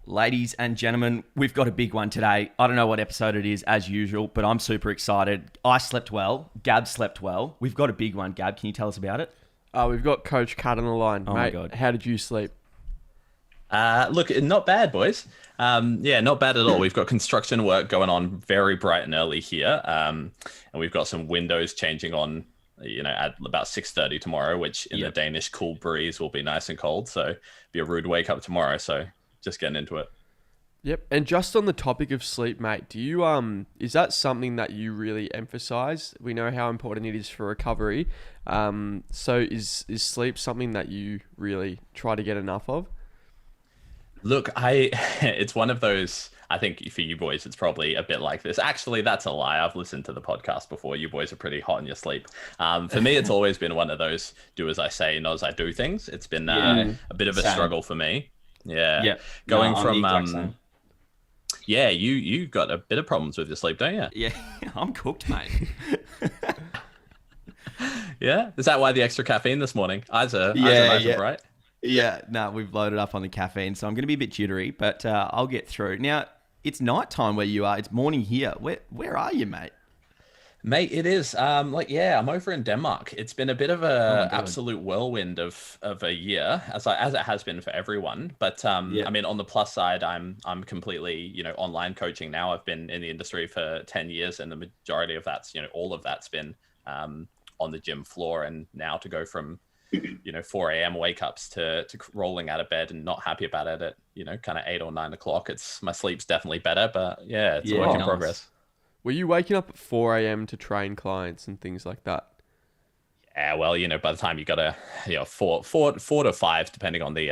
Ladies and gentlemen, we've got a big one today. I don't know what episode it is as usual, but I'm super excited. I slept well. Gab slept well. We've got a big one. Gab, can you tell us about it? We've got Coach Cadd on the line. Oh Mate, my God. how did you sleep? Look, not bad, boys. Yeah, not bad at all. We've got construction work going on very bright and early here. And we've got some windows changing on, at about 6:30 tomorrow, which in the Danish cool breeze will be nice and cold. So be a rude wake up tomorrow. So just getting into it. Yep. And just on the topic of sleep, mate, do you is that something that you really emphasize? We know how important it is for recovery. So is sleep something that you really try to get enough of? Look, it's one of those, I think for you boys, it's probably a bit like this. Actually, that's a lie. I've listened to the podcast before. You boys are pretty hot in your sleep. For me, it's always been one of those do as I say, not as I do things. It's been a bit of a struggle for me. Yeah. Going from, you got a bit of problems with your sleep, don't you? Yeah, I'm cooked, mate. Yeah? Is that why the extra caffeine this morning? Eyes are nice and bright. Yeah, no, we've loaded up on the caffeine, so I'm going to be a bit jittery, but I'll get through. Now, it's nighttime where you are. It's morning here. Where are you, mate? Mate, it is. I'm over in Denmark. It's been a bit of a absolute whirlwind of a year, as it has been for everyone. But I mean, on the plus side, I'm completely online coaching now. I've been in the industry for 10 years, and the majority of that's all of that's been on the gym floor. And now to go from 4 a.m. wake ups to rolling out of bed and not happy about it at kind of 8 or 9 o'clock. My sleep's definitely better, but it's a work in progress. Were you waking up at 4 a.m. to train clients and things like that? Yeah, well, by the time you got to, 4 to 5, depending on the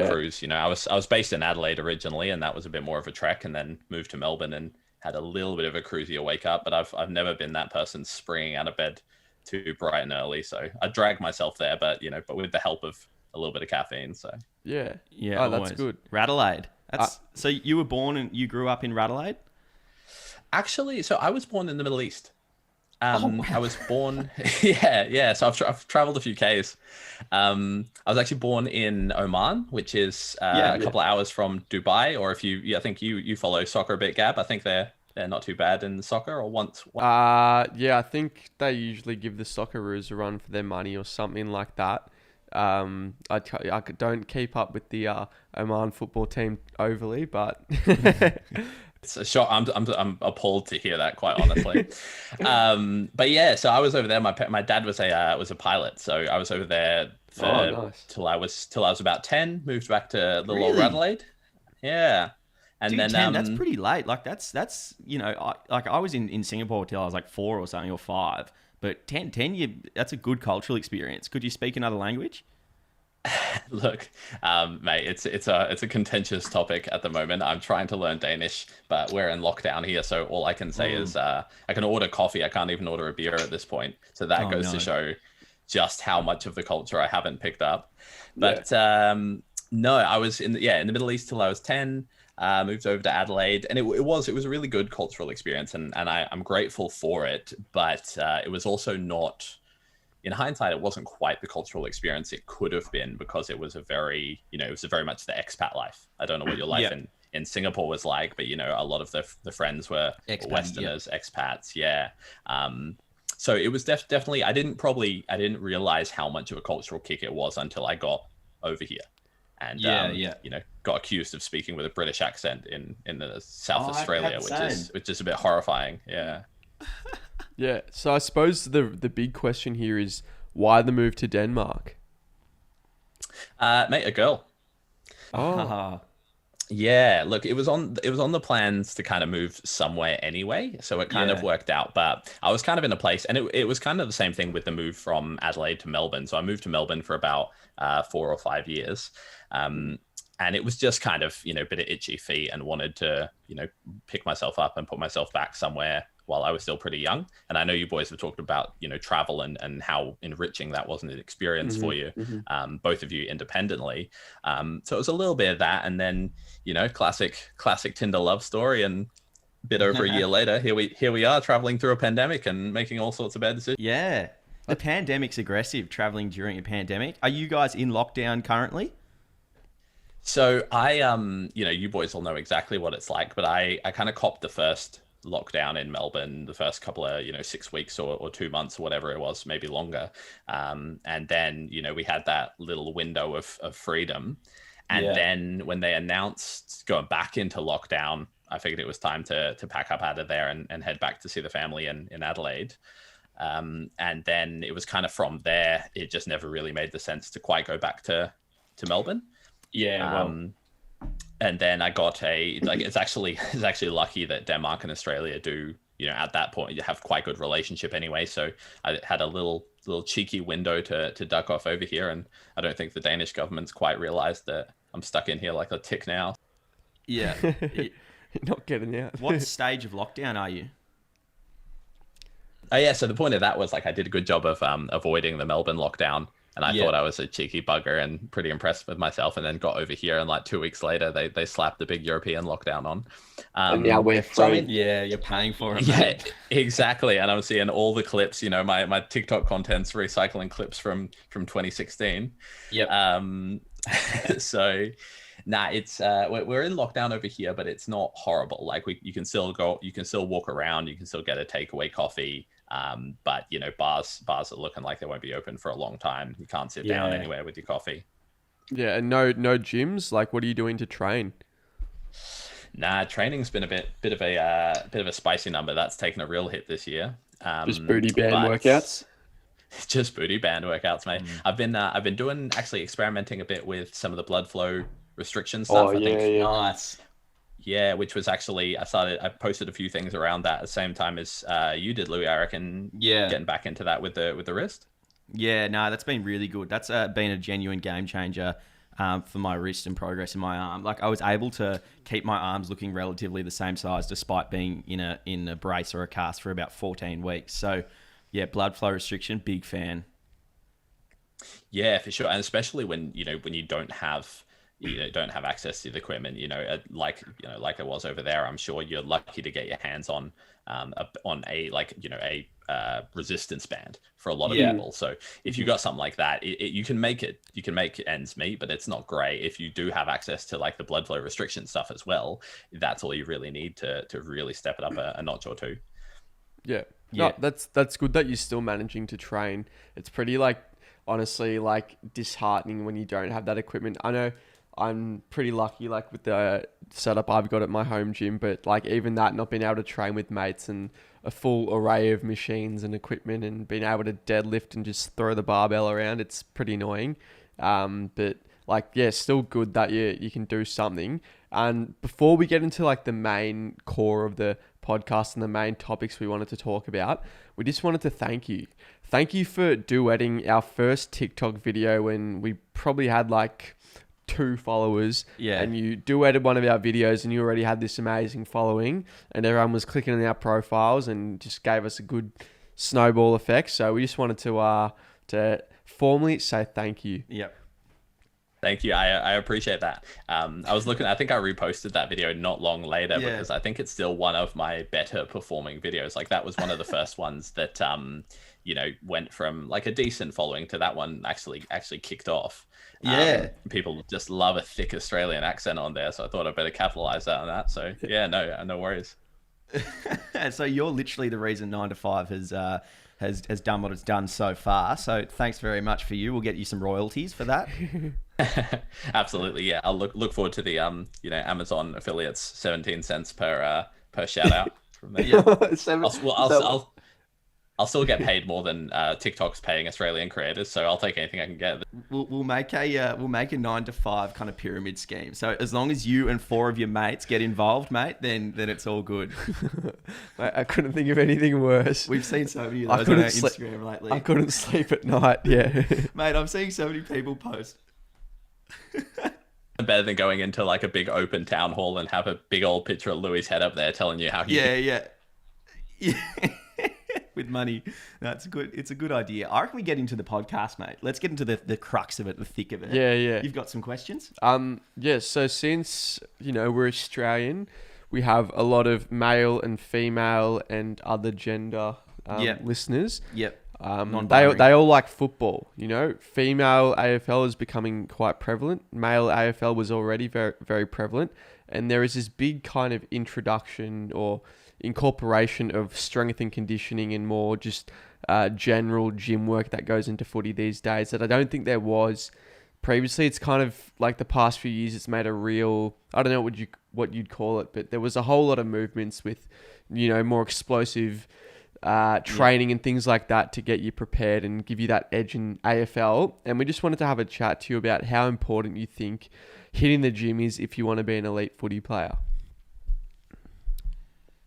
cruise. I was based in Adelaide originally, and that was a bit more of a trek, and then moved to Melbourne and had a little bit of a cruisier wake up. But I've never been that person springing out of bed too bright and early, so I drag myself there. But but with the help of a little bit of caffeine. So yeah. Oh, that's good. Radelaide. So you were born and you grew up in Radelaide? Actually, so I was born in the Middle East. Wow. I was born, So I've traveled a few Ks. I was actually born in Oman, which is a couple of hours from Dubai. Or if I think you follow soccer a bit, Gab. I think they're not too bad in soccer. Or once. I think they usually give the Socceroos a run for their money or something like that. I don't keep up with the Oman football team overly, but. It's a shock. I'm appalled to hear that, quite honestly. But yeah, so I was over there. My dad was a pilot, so I was over there till I was about 10. Moved back to little old Adelaide. Yeah, and Dude, then 10, that's pretty late. Like that's I was in Singapore till I was like 4 or something, or 5. But 10, that's a good cultural experience. Could you speak another language? Look, mate, it's a contentious topic at the moment. I'm trying to learn Danish, but we're in lockdown here, so all I can say is I can order coffee. I can't even order a beer at this point. So that goes to show just how much of the culture I haven't picked up. But no, I was in the Middle East till I was 10. Moved over to Adelaide, and it was a really good cultural experience, and I'm grateful for it. But it was also not. In hindsight, it wasn't quite the cultural experience it could have been, because it was very much the expat life. I don't know what your life in Singapore was like, but a lot of the friends were Westerners, expats. Yeah. So it was definitely, I didn't realize how much of a cultural kick it was until I got over here. And got accused of speaking with a British accent in the South Australia, which is a bit horrifying. Yeah. Yeah, so I suppose the big question here is why the move to Denmark? Mate, a girl. Oh. Yeah, look, it was on the plans to kind of move somewhere anyway, so it kind of worked out. But I was kind of in a place, and it was kind of the same thing with the move from Adelaide to Melbourne. So I moved to Melbourne for about 4 or 5 years. And it was just kind of, a bit of itchy feet, and wanted to, pick myself up and put myself back somewhere while I was still pretty young. And I know you boys have talked about, travel and how enriching that was an experience for you, both of you independently. So it was a little bit of that. And then, classic Tinder love story. And a bit over a year later, here we are traveling through a pandemic and making all sorts of bad decisions. Yeah. The pandemic's aggressive, traveling during a pandemic. Are you guys in lockdown currently? So you boys will know exactly what it's like, but I kind of copped the first lockdown in Melbourne, the first couple of, 6 weeks or 2 months or whatever it was, maybe longer. And then, we had that little window of freedom. And then when they announced going back into lockdown, I figured it was time to pack up out of there and head back to see the family in Adelaide. And then it was kind of from there, it just never really made the sense to quite go back to Melbourne. And then I got it's actually lucky that Denmark and Australia do, at that point you have quite good relationship anyway. So I had a little cheeky window to duck off over here, and I don't think the Danish government's quite realized that I'm stuck in here like a tick now. Yeah. Not getting out. What stage of lockdown are you? Oh yeah, so the point of that was I did a good job of avoiding the Melbourne lockdown. And I thought I was a cheeky bugger and pretty impressed with myself, and then got over here, and 2 weeks later they slapped the big European lockdown on. And now we're free. Yeah, you're paying for it. Yeah, exactly. And I'm seeing all the clips. My TikTok content's recycling clips from 2016. Yep. So, it's we're in lockdown over here, but it's not horrible. You can still walk around, you can still get a takeaway coffee. But bars are looking like they won't be open for a long time. You can't sit down anywhere with your coffee. Yeah, and no gyms. What are you doing to train? Training's been a bit of a spicy number. That's taken a real hit this year. Just booty band workouts. Just booty band workouts, mate. I've been doing actually experimenting a bit with some of the blood flow restriction stuff. I think. Nice. Yeah, which was actually I posted a few things around that at the same time as you did, Louis. I reckon. Yeah. Getting back into that with the wrist. Yeah, no, that's been really good. That's been a genuine game changer for my wrist and progress in my arm. I was able to keep my arms looking relatively the same size despite being in a brace or a cast for about 14 weeks. So, yeah, blood flow restriction, big fan. Yeah, for sure, and especially when you don't have access to the equipment, like it was over there. I'm sure you're lucky to get your hands on a resistance band for a lot of people. So if you got something like that, you can make ends meet, but it's not great. If you do have access to the blood flow restriction stuff as well, that's all you really need to really step it up a notch or two. Yeah. No, that's good that you're still managing to train. It's pretty honestly disheartening when you don't have that equipment. I know I'm pretty lucky with the setup I've got at my home gym, but even that, not being able to train with mates and a full array of machines and equipment and being able to deadlift and just throw the barbell around, it's pretty annoying. But still good that you can do something. And before we get into the main core of the podcast and the main topics we wanted to talk about, we just wanted to thank you. Thank you for duetting our first TikTok video when we probably had 2 followers, and you duetted one of our videos and you already had this amazing following, and everyone was clicking on our profiles and just gave us a good snowball effect. So we just wanted to formally say thank you. Yep. Thank you. I appreciate that. I was looking, I think I reposted that video not long later because I think it's still one of my better performing videos. That was one of the first ones that, went from a decent following to that one actually kicked off. People just love a thick Australian accent on there. So I thought I'd better capitalize on that. So yeah, no worries. So you're literally the reason 9to5 has done what it's done so far. So thanks very much for you. We'll get you some royalties for that. Absolutely, yeah. I'll look forward to the Amazon affiliates 17 cents per shout out from there. Yeah. I'll still get paid more than TikTok's paying Australian creators, so I'll take anything I can get. We'll make a 9to5 kind of pyramid scheme. So as long as you and 4 of your mates get involved, mate, then it's all good. Mate, I couldn't think of anything worse. We've seen so many of those on our Instagram lately. I couldn't sleep at night. Yeah, mate, I'm seeing so many people post. Better than going into a big open town hall and have a big old picture of Louis' head up there telling you how he. Yeah. With money. That's good. It's a good idea. I reckon we get into the podcast, mate. Let's get into the crux of it, the thick of it. Yeah. You've got some questions? So since, we're Australian, we have a lot of male and female and other gender listeners. Yep. Non-binary. They all like football. You know, female AFL is becoming quite prevalent. Male AFL was already very, very prevalent, and there is this big kind of introduction or incorporation of strength and conditioning and more just general gym work that goes into footy these days that I don't think there was previously. It's kind of like the past few years, it's made a real, I don't know what you'd call it, but there was a whole lot of movements with, you know, more explosive training and things like that to get you prepared and give you that edge in AFL. And we just wanted to have a chat to you about how important you think hitting the gym is if you want to be an elite footy player.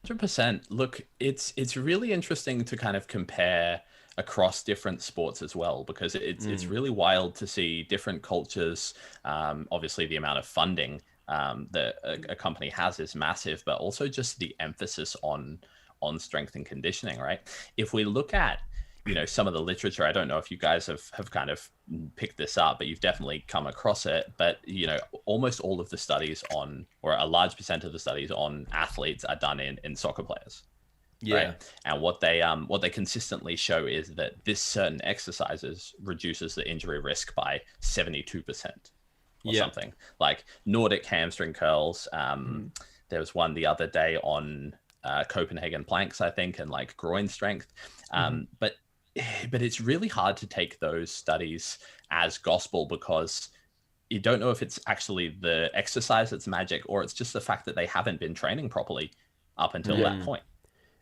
100%. Look, it's really interesting to kind of compare across different sports as well, because it's really wild to see different cultures. Obviously, the amount of funding that a company has is massive, but also just the emphasis on strength and conditioning, right? If we look at, you know, some of the literature, I don't know if you guys have kind of picked this up, but you've definitely come across it. But, you know, almost all of the studies on, or a large percent of the studies on athletes are done in soccer players. Yeah. Right? And what they consistently show is that this certain exercises reduces the injury risk by 72% or something. Like Nordic hamstring curls. There was one the other day on Copenhagen planks, I think, and like groin strength. But it's really hard to take those studies as gospel, because you don't know if it's actually the exercise that's magic, or it's just the fact that they haven't been training properly up until that point.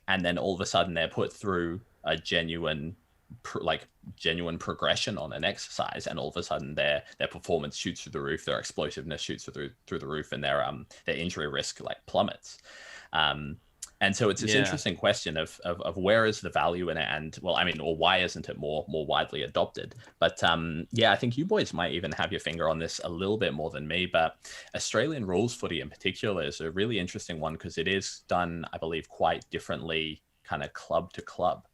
And then all of a sudden they're put through a genuine progression on an exercise, and all of a sudden their performance shoots through the roof, their explosiveness shoots through the roof, and their injury risk like plummets. And so it's this interesting question of where is the value in it, and well, I mean, or why isn't it more widely adopted? But I think you boys might even have your finger on this a little bit more than me. But Australian rules footy in particular is a really interesting one, because it is done, I believe, quite differently, kind of club to club.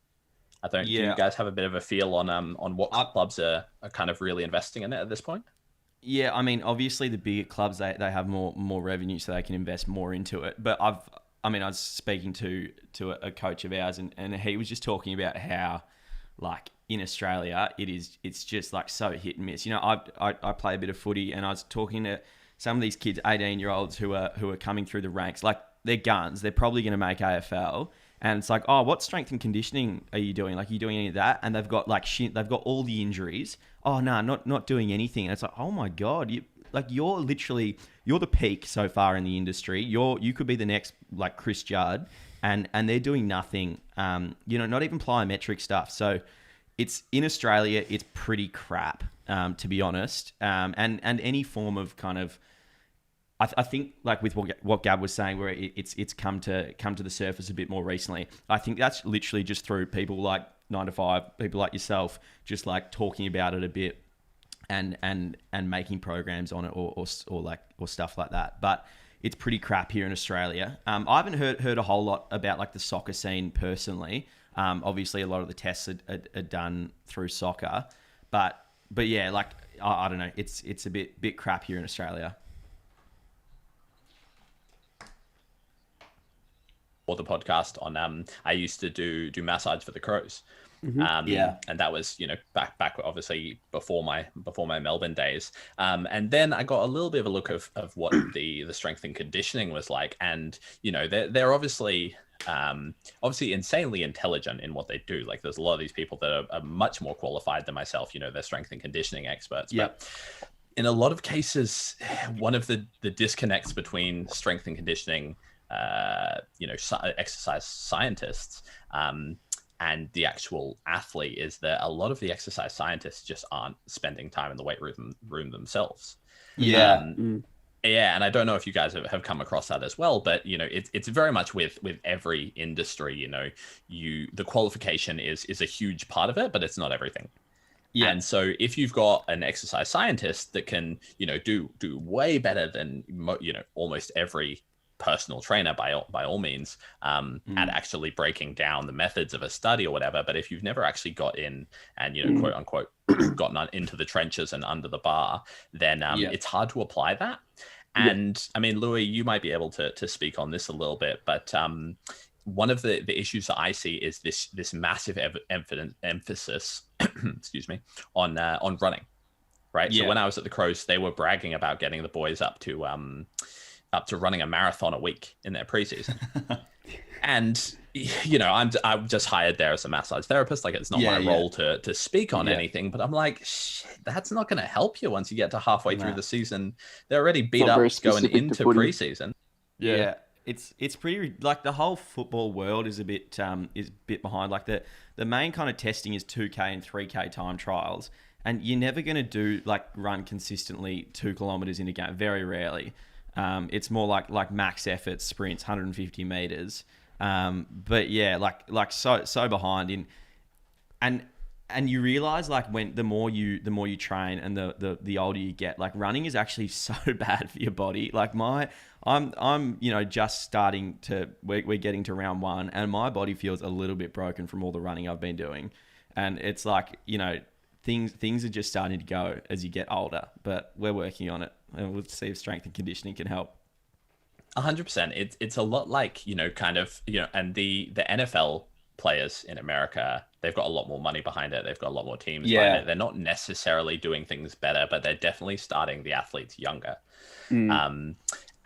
Do you guys have a bit of a feel on what clubs are kind of really investing in it at this point? Yeah, I mean, obviously the bigger clubs, they have more revenue, so they can invest more into it. But I was speaking to a coach of ours, and he was just talking about how, like, in Australia, it's just like so hit and miss. You know, I play a bit of footy, and I was talking to some of these kids, 18-year-olds who are coming through the ranks. Like, they're guns. They're probably going to make AFL. And it's like, oh, what strength and conditioning are you doing? Like, are you doing any of that? And they've got they've got all the injuries. Oh no, not doing anything. And it's like, oh my God, you're the peak so far in the industry. You could be the next like Chris Judd, and they're doing nothing. Not even plyometric stuff. So it's in Australia, it's pretty crap, to be honest. And any form of kind of, I think, like with what Gab was saying, where it's come to the surface a bit more recently. I think that's literally just through people like 9to5, people like yourself, just like talking about it a bit and making programs on it or stuff like that. But it's pretty crap here in Australia. I haven't heard a whole lot about like the soccer scene personally. Obviously, a lot of the tests are done through soccer, but yeah, like I don't know, it's a bit crap here in Australia. Or the podcast on I used to do massage for the Crows. And that was, back obviously before my Melbourne days. And then I got a little bit of a look of what the strength and conditioning was like. And, they're obviously insanely intelligent in what they do. Like, there's a lot of these people that are much more qualified than myself, they're strength and conditioning experts. Yeah. But in a lot of cases, one of the disconnects between strength and conditioning, exercise scientists, and the actual athlete is that a lot of the exercise scientists just aren't spending time in the weight room themselves. Yeah. Yeah, and I don't know if you guys have come across that as well, but it's very much with every industry. The qualification is a huge part of it, but it's not everything. Yeah. And so if you've got an exercise scientist that can do way better than almost every personal trainer by all means at actually breaking down the methods of a study or whatever, but if you've never actually got in and quote unquote gotten into the trenches and under the bar, then it's hard to apply that. And I mean, Louis, you might be able to speak on this a little bit, but one of the issues that I see is this massive emphasis, excuse me, on running, right? Yeah. So when I was at the Crows, they were bragging about getting the boys up to running a marathon a week in their preseason. And I'm just hired there as a massage therapist. Like, it's not my role to speak on anything, but I'm like, shit, that's not going to help you once you get to halfway through the season. They're already beat up going into preseason. Yeah. It's pretty, like, the whole football world is a bit behind. Like, the main kind of testing is 2K and 3K time trials, and you're never going to do, like, run consistently 2 kilometers in a game. Very rarely. It's more like max effort sprints, 150 meters. But yeah, like so behind in, and you realize, like, when the more you train and the older you get, like, running is actually so bad for your body. Like, I'm just starting to, we're getting to round 1, and my body feels a little bit broken from all the running I've been doing. And it's like, things are just starting to go as you get older, but we're working on it, and we'll see if strength and conditioning can help. 100%. It's a lot like, and the NFL players in America, they've got a lot more money behind it. They've got a lot more teams behind it. They're not necessarily doing things better, but they're definitely starting the athletes younger.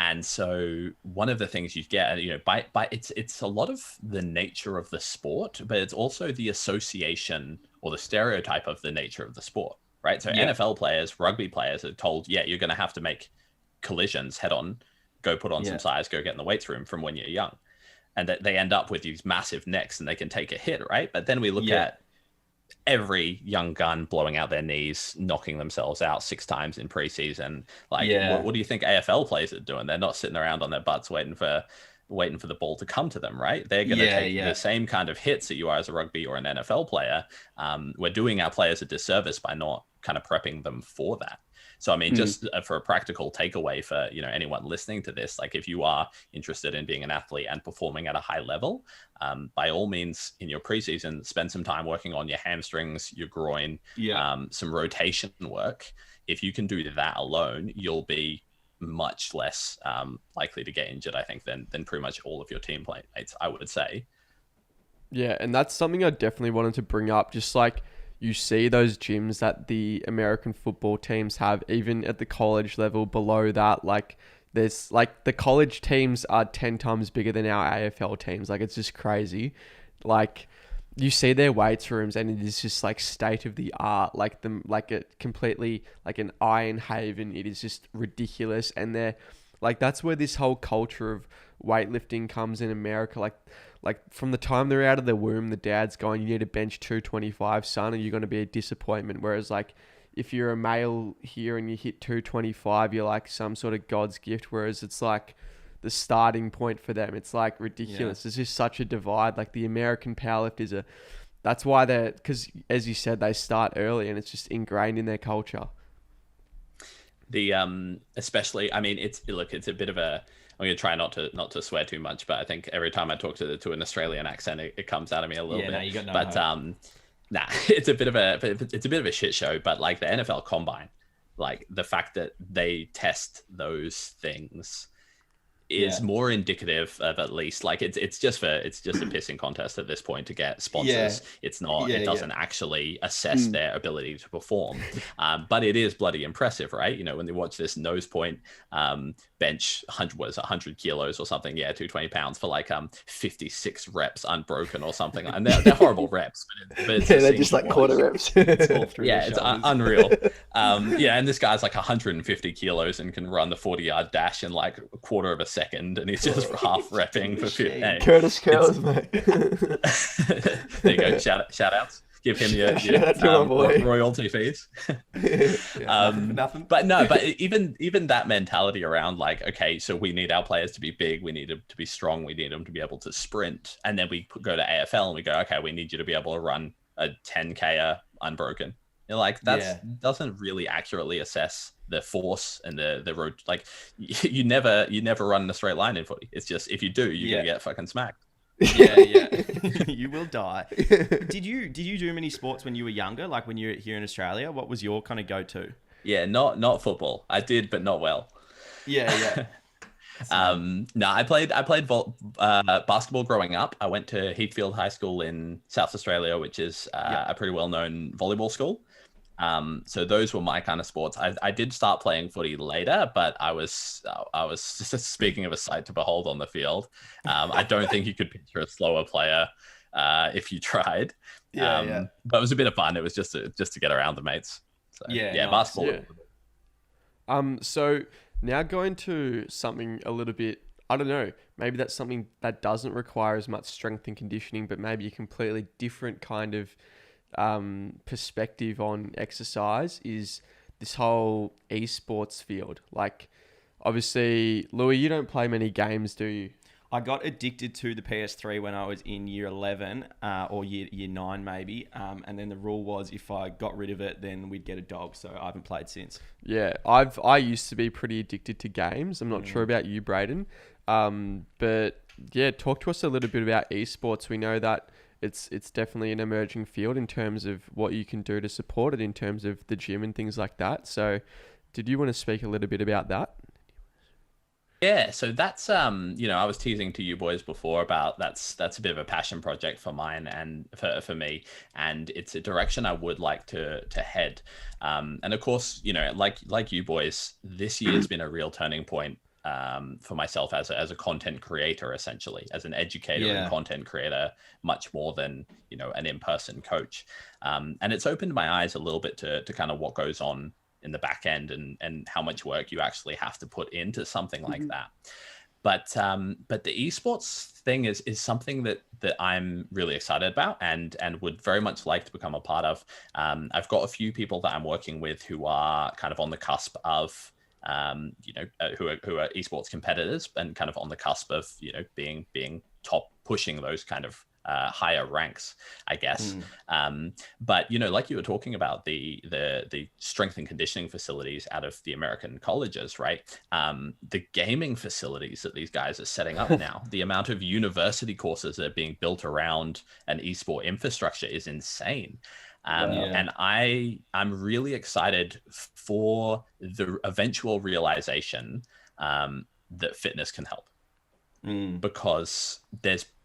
And so one of the things you get, by it's a lot of the nature of the sport, but it's also the association or the stereotype of the nature of the sport, right? So NFL players, rugby players are told, you're going to have to make collisions head on, go put on some size, go get in the weights room from when you're young. And that they end up with these massive necks and they can take a hit, right? But then we look at every young gun blowing out their knees, knocking themselves out 6 times in preseason. Like, what do you think AFL players are doing? They're not sitting around on their butts waiting for the ball to come to them, right? They're going to take the same kind of hits that you are as a rugby or an NFL player. We're doing our players a disservice by not kind of prepping them for that. So, I mean, just for a practical takeaway for, anyone listening to this, like, if you are interested in being an athlete and performing at a high level, by all means, in your preseason, spend some time working on your hamstrings, your groin, some rotation work. If you can do that alone, you'll be much less likely to get injured, I think, than pretty much all of your teammates, I would say. Yeah, and that's something I definitely wanted to bring up. Just like, you see those gyms that the American football teams have, even at the college level below that, like, there's, like, the college teams are 10 times bigger than our AFL teams. Like, it's just crazy. Like, you see their weights rooms and it is just, like, state of the art, like it completely, like an iron haven. It is just ridiculous. And they're like, that's where this whole culture of weightlifting comes in America. Like from the time they're out of the womb, the dad's going, you need to bench 225, son, and you're going to be a disappointment. Whereas, like, if you're a male here and you hit 225, you're like some sort of God's gift. Whereas it's like the starting point for them. It's like ridiculous. There's just such a divide. Like, the American powerlifters that's why because as you said, they start early and it's just ingrained in their culture. Especially, I mean, it's a bit of a, I'm going to try not to swear too much, but I think every time I talk to an Australian accent, it comes out of me a little bit. No, you got no but hope. it's a bit of a shit show. But, like, the NFL Combine, like, the fact that they test those things is more indicative of, at least, like, it's just a pissing contest at this point to get sponsors. It's not, it doesn't actually assess their ability to perform. But it is bloody impressive, right? When they watch this nose point bench 100 kilos or something, 220 pounds for, like, 56 reps unbroken or something, and they're horrible reps, but it's they're just like quarter reps. It's all through it's unreal. And this guy's like 150 kilos and can run the 40-yard dash in like a quarter of a second, and he's just half repping for 50. Hey, Curtis Curls, mate. There you go. Shout outs. Give him your royalty fees. Nothing. But even that mentality around, like, okay, so we need our players to be big, we need them to be strong, we need them to be able to sprint, and then we go to AFL and we go, okay, we need you to be able to run a 10K unbroken. Like, that doesn't really accurately assess the force and the road. Like, you never run in a straight line in footy. It's just, if you do, you're gonna get fucking smacked. You will die. Did you do many sports when you were younger? Like, when you were here in Australia, what was your kind of go-to? Not football. I did, but not well. No, I played basketball growing up. I went to Heathfield High School in South Australia, which is a pretty well-known volleyball school. So those were my kind of sports. I did start playing footy later, but I was just speaking of a sight to behold on the field. I don't think you could picture a slower player if you tried. But it was a bit of fun. It was just to get around the mates. So, Yeah, nice. basketball. So now going to something a little bit, I don't know, maybe that's something that doesn't require as much strength and conditioning, but maybe a completely different kind of perspective on exercise is this whole esports field. Like, obviously, Louis, you don't play many games, do you? I got addicted to the PS3 when I was in year 11 or year 9 maybe. And then the rule was if I got rid of it, then we'd get a dog. So I haven't played since. Yeah, I used to be pretty addicted to games. I'm not sure about you, Braydon. But yeah, talk to us a little bit about esports. We know that it's definitely an emerging field in terms of what you can do to support it in terms of the gym and things like that. So did you want to speak a little bit about that? Yeah, so that's I was teasing to you boys before about that's a bit of a passion project for mine and for me, and it's a direction I would like to head. And of course, like you boys, this year has been a real turning point for myself as a content creator, essentially, as an educator and content creator, much more than an in-person coach. And it's opened my eyes a little bit to kind of what goes on in the back end and how much work you actually have to put into something like that. But the esports thing is something that I'm really excited about and would very much like to become a part of. I've got a few people that I'm working with who are kind of on the cusp of who are esports competitors and kind of on the cusp of being top, pushing those kind of higher ranks, I guess. But like you were talking about the strength and conditioning facilities out of the American colleges, right? The gaming facilities that these guys are setting up now, the amount of university courses that are being built around an esport infrastructure is insane. And I'm really excited for the eventual realization that fitness can help. Because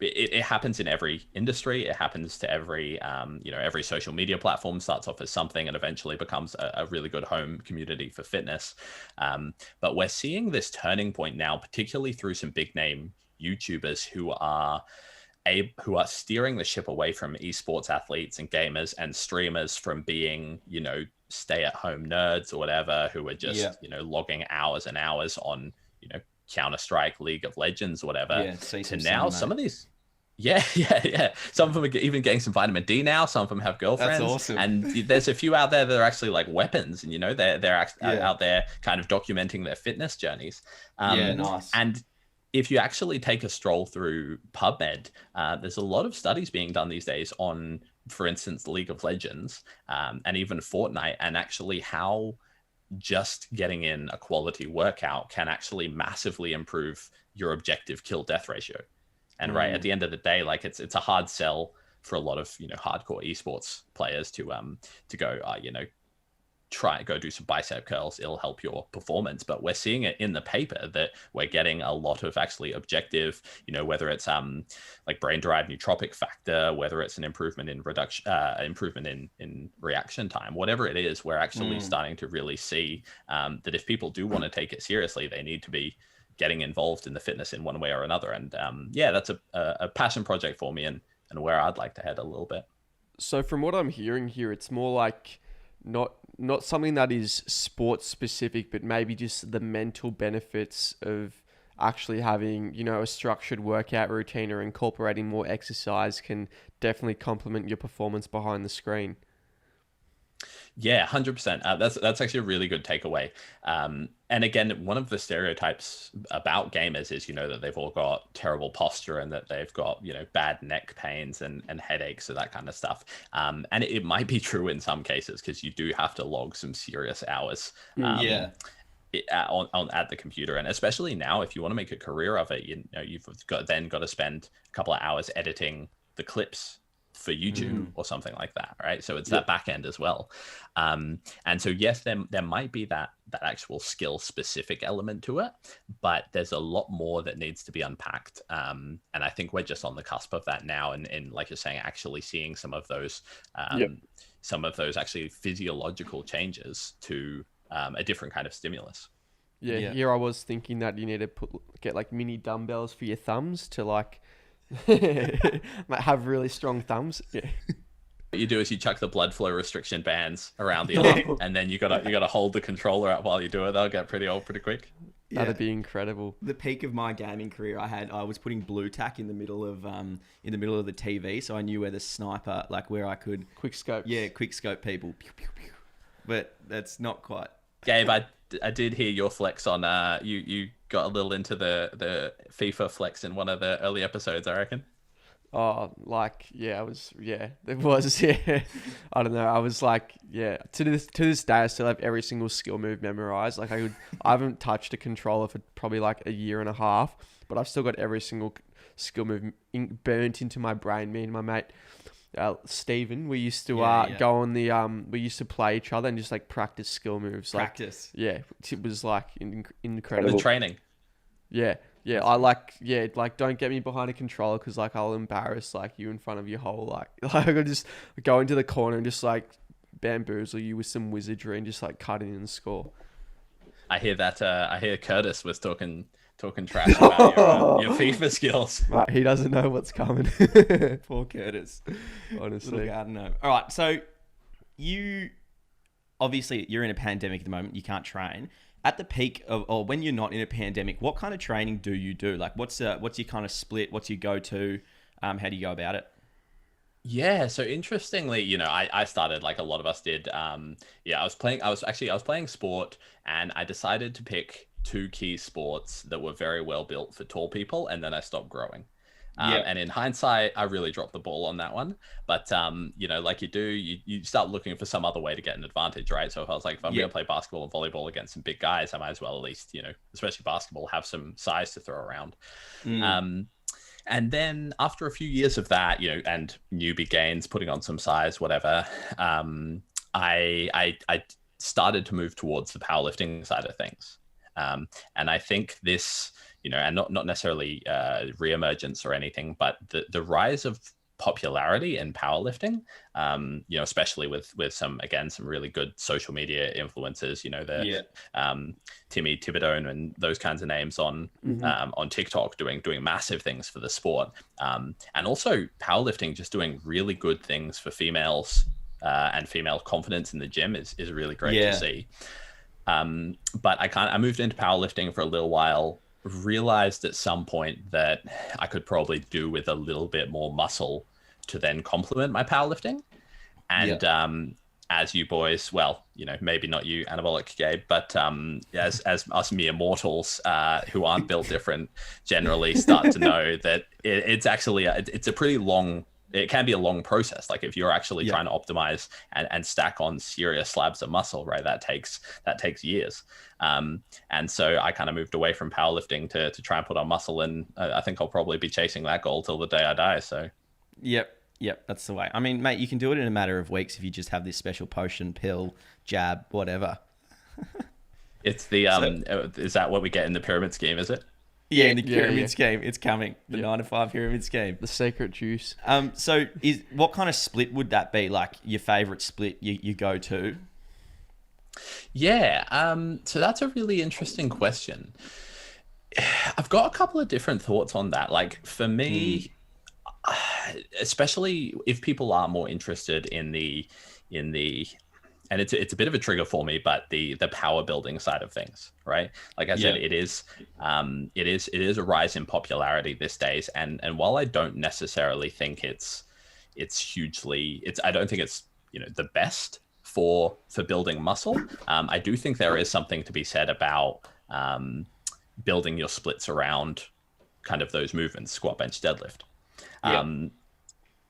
it happens in every industry. It happens to every every social media platform starts off as something and eventually becomes a really good home community for fitness. But we're seeing this turning point now, particularly through some big name YouTubers who are steering the ship away from esports athletes and gamers and streamers from being stay at home nerds or whatever, who are just logging hours and hours on Counter-Strike, League of Legends, whatever. To now, some of these, some of them are even getting some vitamin D now. Some of them have girlfriends. That's awesome. And there's a few out there that are actually like weapons, and they're out there kind of documenting their fitness journeys. Nice. And if you actually take a stroll through PubMed, there's a lot of studies being done these days on, for instance, League of Legends and even Fortnite, and actually how just getting in a quality workout can actually massively improve your objective kill death ratio. And right at the end of the day, like it's a hard sell for a lot of hardcore esports players to go go do some bicep curls. It'll help your performance. But we're seeing it in the paper that we're getting a lot of actually objective, whether it's like brain derived nootropic factor, whether it's an improvement in improvement in reaction time, whatever it is, we're actually starting to really see that if people do want to take it seriously, they need to be getting involved in the fitness in one way or another. And that's a passion project for me and where I'd like to head a little bit. So from what I'm hearing here, it's more like not something that is sports specific, but maybe just the mental benefits of actually having, a structured workout routine or incorporating more exercise can definitely complement your performance behind the screen. Yeah, 100%. That's actually a really good takeaway. And again, one of the stereotypes about gamers is, that they've all got terrible posture and that they've got, bad neck pains and headaches or that kind of stuff. And it might be true in some cases because you do have to log some serious hours. At the computer, and especially now, if you want to make a career of it, you've got to spend a couple of hours editing the clips for YouTube or something like that, right? So it's that back end as well. And so yes, there might be that actual skill specific element to it, but there's a lot more that needs to be unpacked. And I think we're just on the cusp of that now, and like you're saying, actually seeing some of those actually physiological changes to a different kind of stimulus. Yeah, here I was thinking that you need to get like mini dumbbells for your thumbs to like like have really strong thumbs. Yeah. What you do is you chuck the blood flow restriction bands around the arm, and then you gotta hold the controller up while you do it. They'll get pretty old pretty quick. That'd be incredible. The peak of my gaming career, I was putting blue tack in the middle of the TV, so I knew where the sniper, like where I could quick scope. Yeah, quick scope people. Pew, pew, pew. But that's not quite. Gabe, I did hear your flex on you got a little into the FIFA flex in one of the early episodes, I reckon. Oh, like, yeah, it was, yeah. I don't know. I was like, yeah, to this day, I still have every single skill move memorized. Like I haven't touched a controller for probably like a year and a half, but I've still got every single skill move burnt into my brain. Me and my mate, Steven, we used to go on the, we used to play each other and just like practice skill moves. Practice. Like, yeah, it was like incredible. The training. Yeah. Yeah, I like don't get me behind a controller because like I'll embarrass like you in front of your whole like I could just go into the corner and just like bamboozle you with some wizardry and just like cut in and score. I hear that. I hear Curtis was talking trash about your FIFA skills. Right, he doesn't know what's coming. Poor Curtis. Honestly, Look, I don't know. All right, so you're in a pandemic at the moment. You can't train. At the peak of, or when you're not in a pandemic, what kind of training do you do? Like, what's your kind of split? What's your go-to? How do you go about it? Yeah, so interestingly, I started like a lot of us did. I was playing sport, and I decided to pick two key sports that were very well built for tall people, and then I stopped growing. And in hindsight, I really dropped the ball on that one. But, like you do, you start looking for some other way to get an advantage, right? So if I was like, if I'm going to play basketball and volleyball against some big guys, I might as well at least, especially basketball, have some size to throw around. And then after a few years of that, and newbie gains, putting on some size, whatever, I started to move towards the powerlifting side of things. And I think this... and not necessarily reemergence or anything, but the rise of popularity in powerlifting, especially with some really good social media influencers, Timmy Thibodeau and those kinds of names on TikTok doing massive things for the sport, and also powerlifting just doing really good things for females and female confidence in the gym is really great to see. But I moved into powerlifting for a little while. Realized at some point that I could probably do with a little bit more muscle to then complement my powerlifting. And as you boys, well, maybe not you, Anabolic Gabe, but as us mere mortals who aren't built different generally start to know that it's actually it's a pretty long. It can be a long process. Like if you're actually trying to optimize and stack on serious slabs of muscle, right? That takes years. And so I kind of moved away from powerlifting to try and put on muscle. And I think I'll probably be chasing that goal till the day I die. So. Yep. That's the way. I mean, mate, you can do it in a matter of weeks if you just have this special potion, pill, jab, whatever. It's the, is that what we get in the pyramid scheme? Is it? Yeah, in the pyramid scheme, it's coming. The 9-to-5 pyramid scheme. The secret juice. So what kind of split would that be? Like your favorite split you go to? Yeah. So that's a really interesting question. I've got a couple of different thoughts on that. Like for me, especially if people are more interested in the, and it's a bit of a trigger for me, but the power building side of things, right? Like I said, it is a rise in popularity these days. And while I don't necessarily think it's hugely, I don't think it's, the best for building muscle. I do think there is something to be said about building your splits around kind of those movements, squat, bench, deadlift.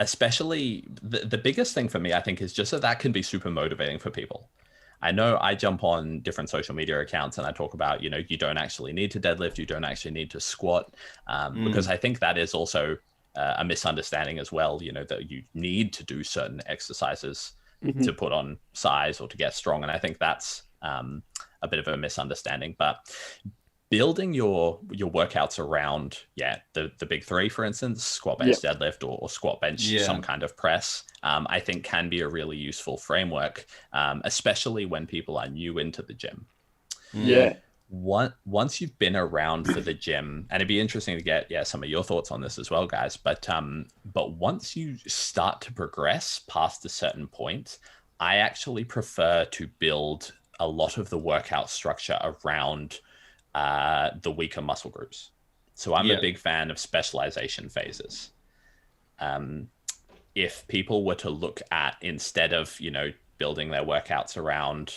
Especially the biggest thing for me, I think, is just that can be super motivating for people. I know I jump on different social media accounts and I talk about, you don't actually need to deadlift, you don't actually need to squat, because I think that is also a misunderstanding as well, that you need to do certain exercises to put on size or to get strong. And I think that's a bit of a misunderstanding. But building your workouts around, the big three, for instance, squat, bench, deadlift, or squat, bench, some kind of press, I think can be a really useful framework, especially when people are new into the gym. Yeah. Once you've been around for the gym, and it'd be interesting to get some of your thoughts on this as well, guys, but once you start to progress past a certain point, I actually prefer to build a lot of the workout structure around the weaker muscle groups. So I'm a big fan of specialization phases. If people were to look at, instead of building their workouts around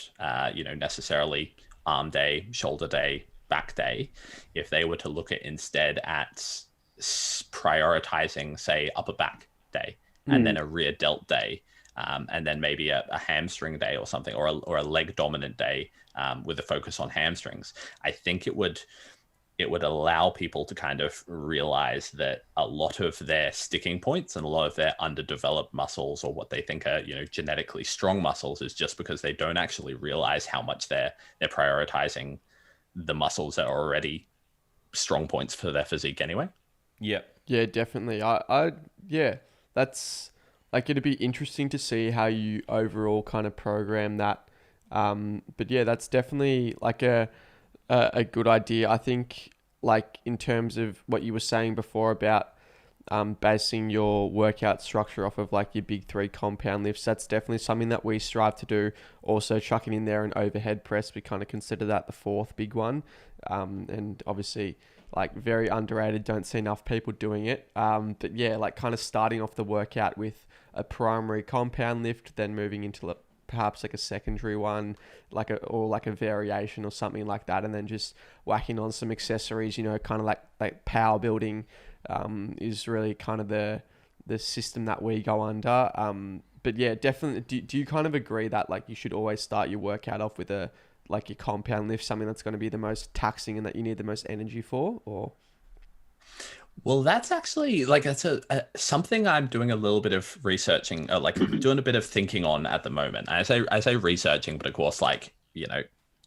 necessarily arm day, shoulder day, back day, if they were to look at instead at prioritizing, say, upper back day, and then a rear delt day, and then maybe a hamstring day or something, or a leg dominant day with a focus on hamstrings, I think it would allow people to kind of realize that a lot of their sticking points and a lot of their underdeveloped muscles, or what they think are genetically strong muscles, is just because they don't actually realize how much they're prioritizing the muscles that are already strong points for their physique anyway. Yeah, definitely. That's like, it'd be interesting to see how you overall kind of program that. But yeah, that's definitely like a good idea. I think, like, in terms of what you were saying before about basing your workout structure off of like your big three compound lifts, that's definitely something that we strive to do. Also chucking in there an overhead press, we kind of consider that the fourth big one. And obviously, like, very underrated, don't see enough people doing it. But yeah, like, kind of starting off the workout with a primary compound lift, then moving into perhaps like a secondary one, or a variation or something like that, and then just whacking on some accessories, kind of like power building is really kind of the system that we go under. But yeah, definitely. Do you kind of agree that, like, you should always start your workout off with your compound lift, something that's going to be the most taxing and that you need the most energy for? Or well, that's actually it's something I'm doing a little bit of researching, doing a bit of thinking on at the moment. And I say researching, but of course,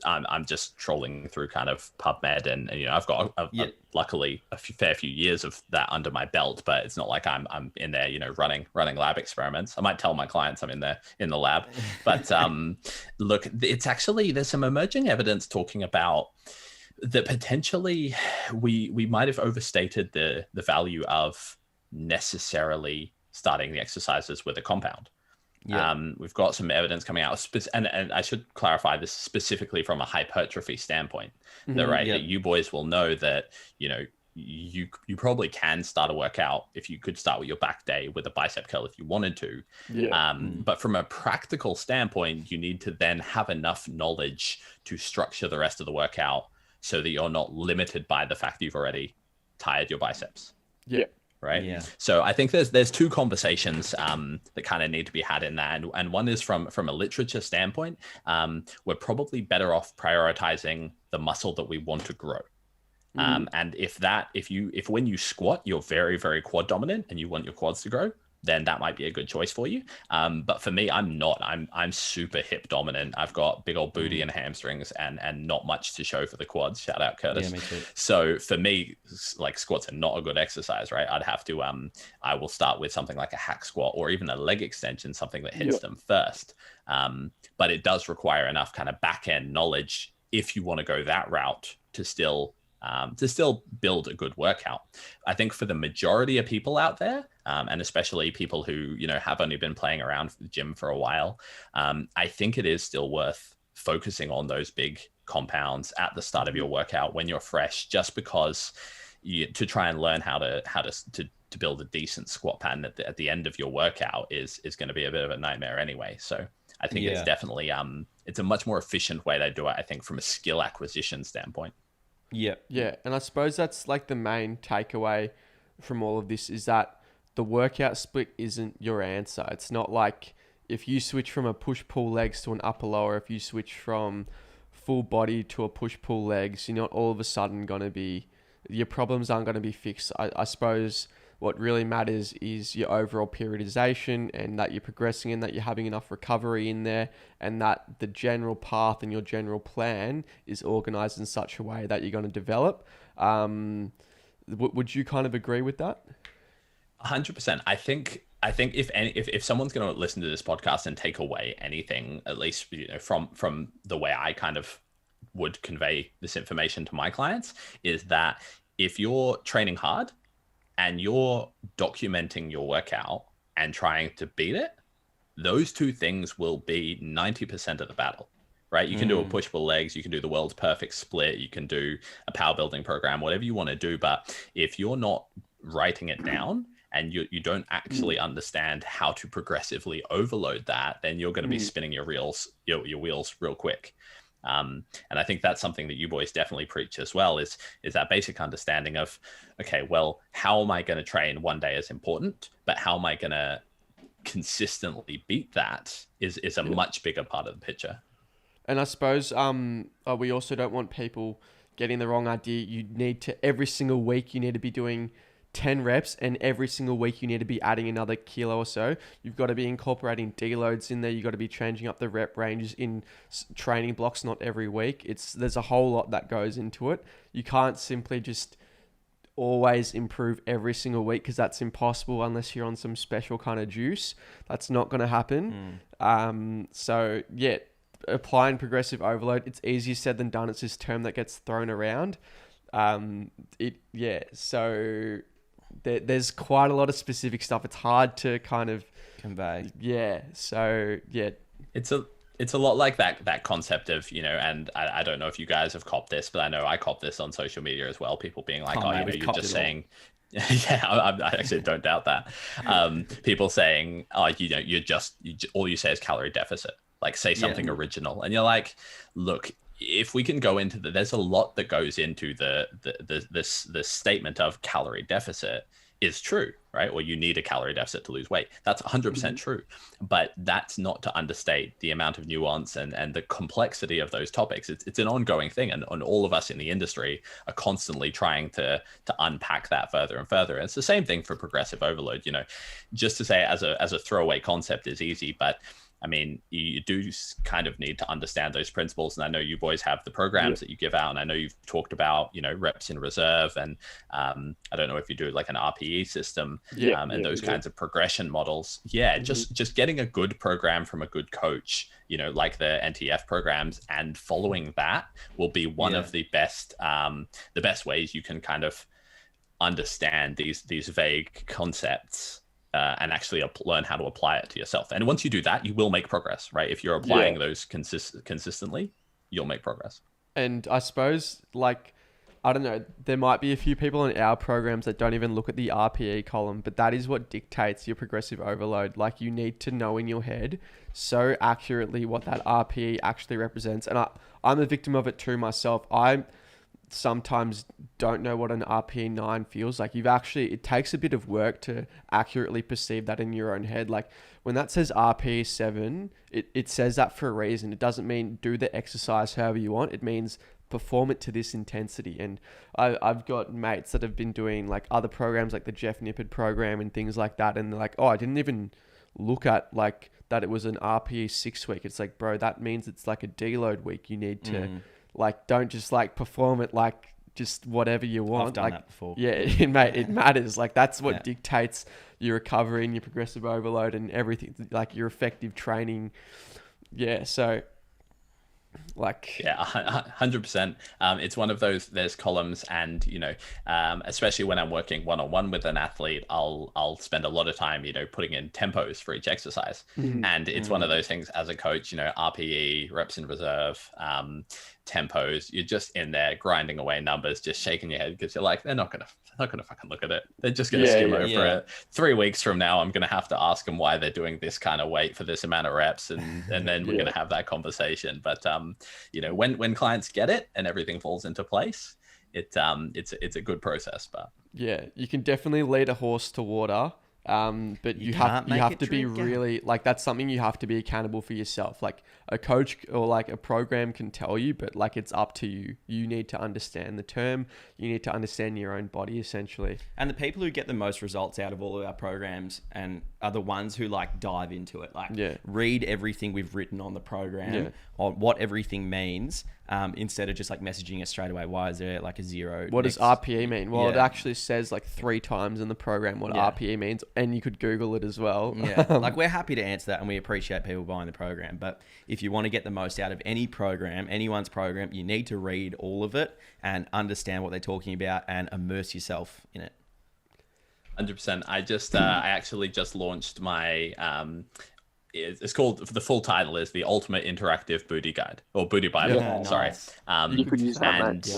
I'm just trolling through kind of PubMed, and I've got luckily a fair few years of that under my belt, but it's not like I'm in there running lab experiments. I might tell my clients I'm in there in the lab, but look, it's actually, there's some emerging evidence talking about that potentially we might have overstated the value of necessarily starting the exercises with a compound. We've got some evidence coming out, and I should clarify this specifically from a hypertrophy standpoint. That you boys will know that you probably can start a workout, if you could start with your back day with a bicep curl if you wanted to. But from a practical standpoint, you need to then have enough knowledge to structure the rest of the workout so that you're not limited by the fact that you've already tired your biceps. Right. Yeah. So I think there's two conversations that kind of need to be had in that, and one is from a literature standpoint. We're probably better off prioritizing the muscle that we want to grow. And if when you squat you're very, very quad dominant and you want your quads to grow, then that might be a good choice for you. But for me, I'm not. I'm super hip dominant. I've got big old booty and hamstrings, and not much to show for the quads. Shout out, Curtis. Yeah, me too. So for me, like, squats are not a good exercise, right? I'd have to. I will start with something like a hack squat or even a leg extension, something that hits them first. But it does require enough kind of back end knowledge if you want to go that route to still build a good workout. I think for the majority of people out there, and especially people who have only been playing around the gym for a while, I think it is still worth focusing on those big compounds at the start of your workout when you're fresh, just because to try and learn how to build a decent squat pattern at the end of your workout is going to be a bit of a nightmare anyway. So I think it's definitely it's a much more efficient way to do it, I think, from a skill acquisition standpoint. Yeah. And I suppose that's like the main takeaway from all of this, is that the workout split isn't your answer. It's not like if you switch from a push-pull legs to an upper-lower, if you switch from full body to a push-pull legs, you're not all of a sudden going to be, your problems aren't going to be fixed. I suppose what really matters is your overall periodization, and that you're progressing, and that you're having enough recovery in there, and that the general path and your general plan is organized in such a way that you're going to develop. Would you kind of agree with that? 100%. I think if someone's going to listen to this podcast and take away anything, at least from the way I kind of would convey this information to my clients, is that if you're training hard and you're documenting your workout and trying to beat it, those two things will be 90% of the battle, right? You can do a push-pull legs, you can do the world's perfect split, you can do a power building program, whatever you want to do. But if you're not writing it down and you don't actually understand how to progressively overload that, then you're going to be spinning your wheels real quick. And I think that's something that you boys definitely preach as well, is that basic understanding of, okay, well, how am I going to train one day is important, but how am I going to consistently beat that is a much bigger part of the picture. And I suppose we also don't want people getting the wrong idea. You need to, every single week, you need to be doing 10 reps, and every single week you need to be adding another kilo or so. You've got to be incorporating deloads in there. You've got to be changing up the rep ranges in training blocks, not every week. There's a whole lot that goes into it. You can't simply just always improve every single week, because that's impossible unless you're on some special kind of juice. That's not going to happen. So yeah, applying progressive overload, it's easier said than done. It's this term that gets thrown around. So there's quite a lot of specific stuff. It's hard to kind of convey. Yeah. So yeah, it's a lot like that concept of, and I don't know if you guys have copped this, but I know I copped this on social media as well. People being like, you're just saying, yeah, I actually don't doubt that. People saying, all you say is calorie deficit, like say something original. And you're like, look, if we can go into there's a lot that goes into the statement of calorie deficit is true, right? Or you need a calorie deficit to lose weight. That's 100% true. But that's not to understate the amount of nuance and the complexity of those topics. It's an ongoing thing. And all of us in the industry are constantly trying to unpack that further and further. And it's the same thing for progressive overload. Just to say it as a throwaway concept is easy, but I mean, you do kind of need to understand those principles. And I know you boys have the programs that you give out. And I know you've talked about, reps in reserve. And I don't know if you do like an RPE system and those kinds of progression models. Yeah, just getting a good program from a good coach, like the NTF programs, and following that will be one of the best ways you can kind of understand these vague concepts. And actually learn how to apply it to yourself. And once you do that, you will make progress, right? If you're applying those consistently, you'll make progress. And I suppose, I don't know, there might be a few people in our programs that don't even look at the RPE column, but that is what dictates your progressive overload. Like, you need to know in your head so accurately what that RPE actually represents. And I'm a victim of it too myself. I sometimes don't know what an RPE 9 feels like. It takes a bit of work to accurately perceive that in your own head. Like, when that says RPE 7, it says that for a reason. It doesn't mean do the exercise however you want. It means perform it to this intensity. And I've got mates that have been doing like other programs like the Jeff Nippard program and things like that, and they're like, I didn't even look at like that it was an RPE 6 week. It's like, bro, that means it's like a deload week. You need to don't just like perform it like just whatever you want. I've done that before. Yeah, it matters. Like, that's what dictates your recovery and your progressive overload and everything, like your effective training. Yeah, so 100%. It's one of those, there's columns, and especially when I'm working one-on-one with an athlete, I'll spend a lot of time putting in tempos for each exercise. And it's one of those things as a coach, RPE, reps in reserve, tempos, you're just in there grinding away numbers, just shaking your head, because you're like, they're not gonna fucking look at it. They're just gonna skim over it. 3 weeks from now, I'm gonna have to ask them why they're doing this kind of weight for this amount of reps, and then we're gonna have that conversation. But when clients get it and everything falls into place, it's a good process. But yeah, you can definitely lead a horse to water, But you can't make have it to be drink, yeah. really like, that's something you have to be accountable for yourself. Like a coach or like a program can tell you, but like it's up to you. You need to understand the term. You need to understand your own body essentially. And the people who get the most results out of all of our programs and are the ones who like dive into it, like read everything we've written on the program on what everything means, instead of just like messaging us straight away. Why is there like a zero? What does RPE mean? Well, it Yeah. actually says like 3 times in the program what RPE means, and you could Google it as well. Yeah, like we're happy to answer that, and we appreciate people buying the program. But if you want to get the most out of any program, anyone's program, you need to read all of it and understand what they're talking about and immerse yourself in it. 100%. I actually just launched my it's called, the full title is the Ultimate Interactive Booty Guide, or Booty Bible. Yeah, sorry. nice. You could use that, mate.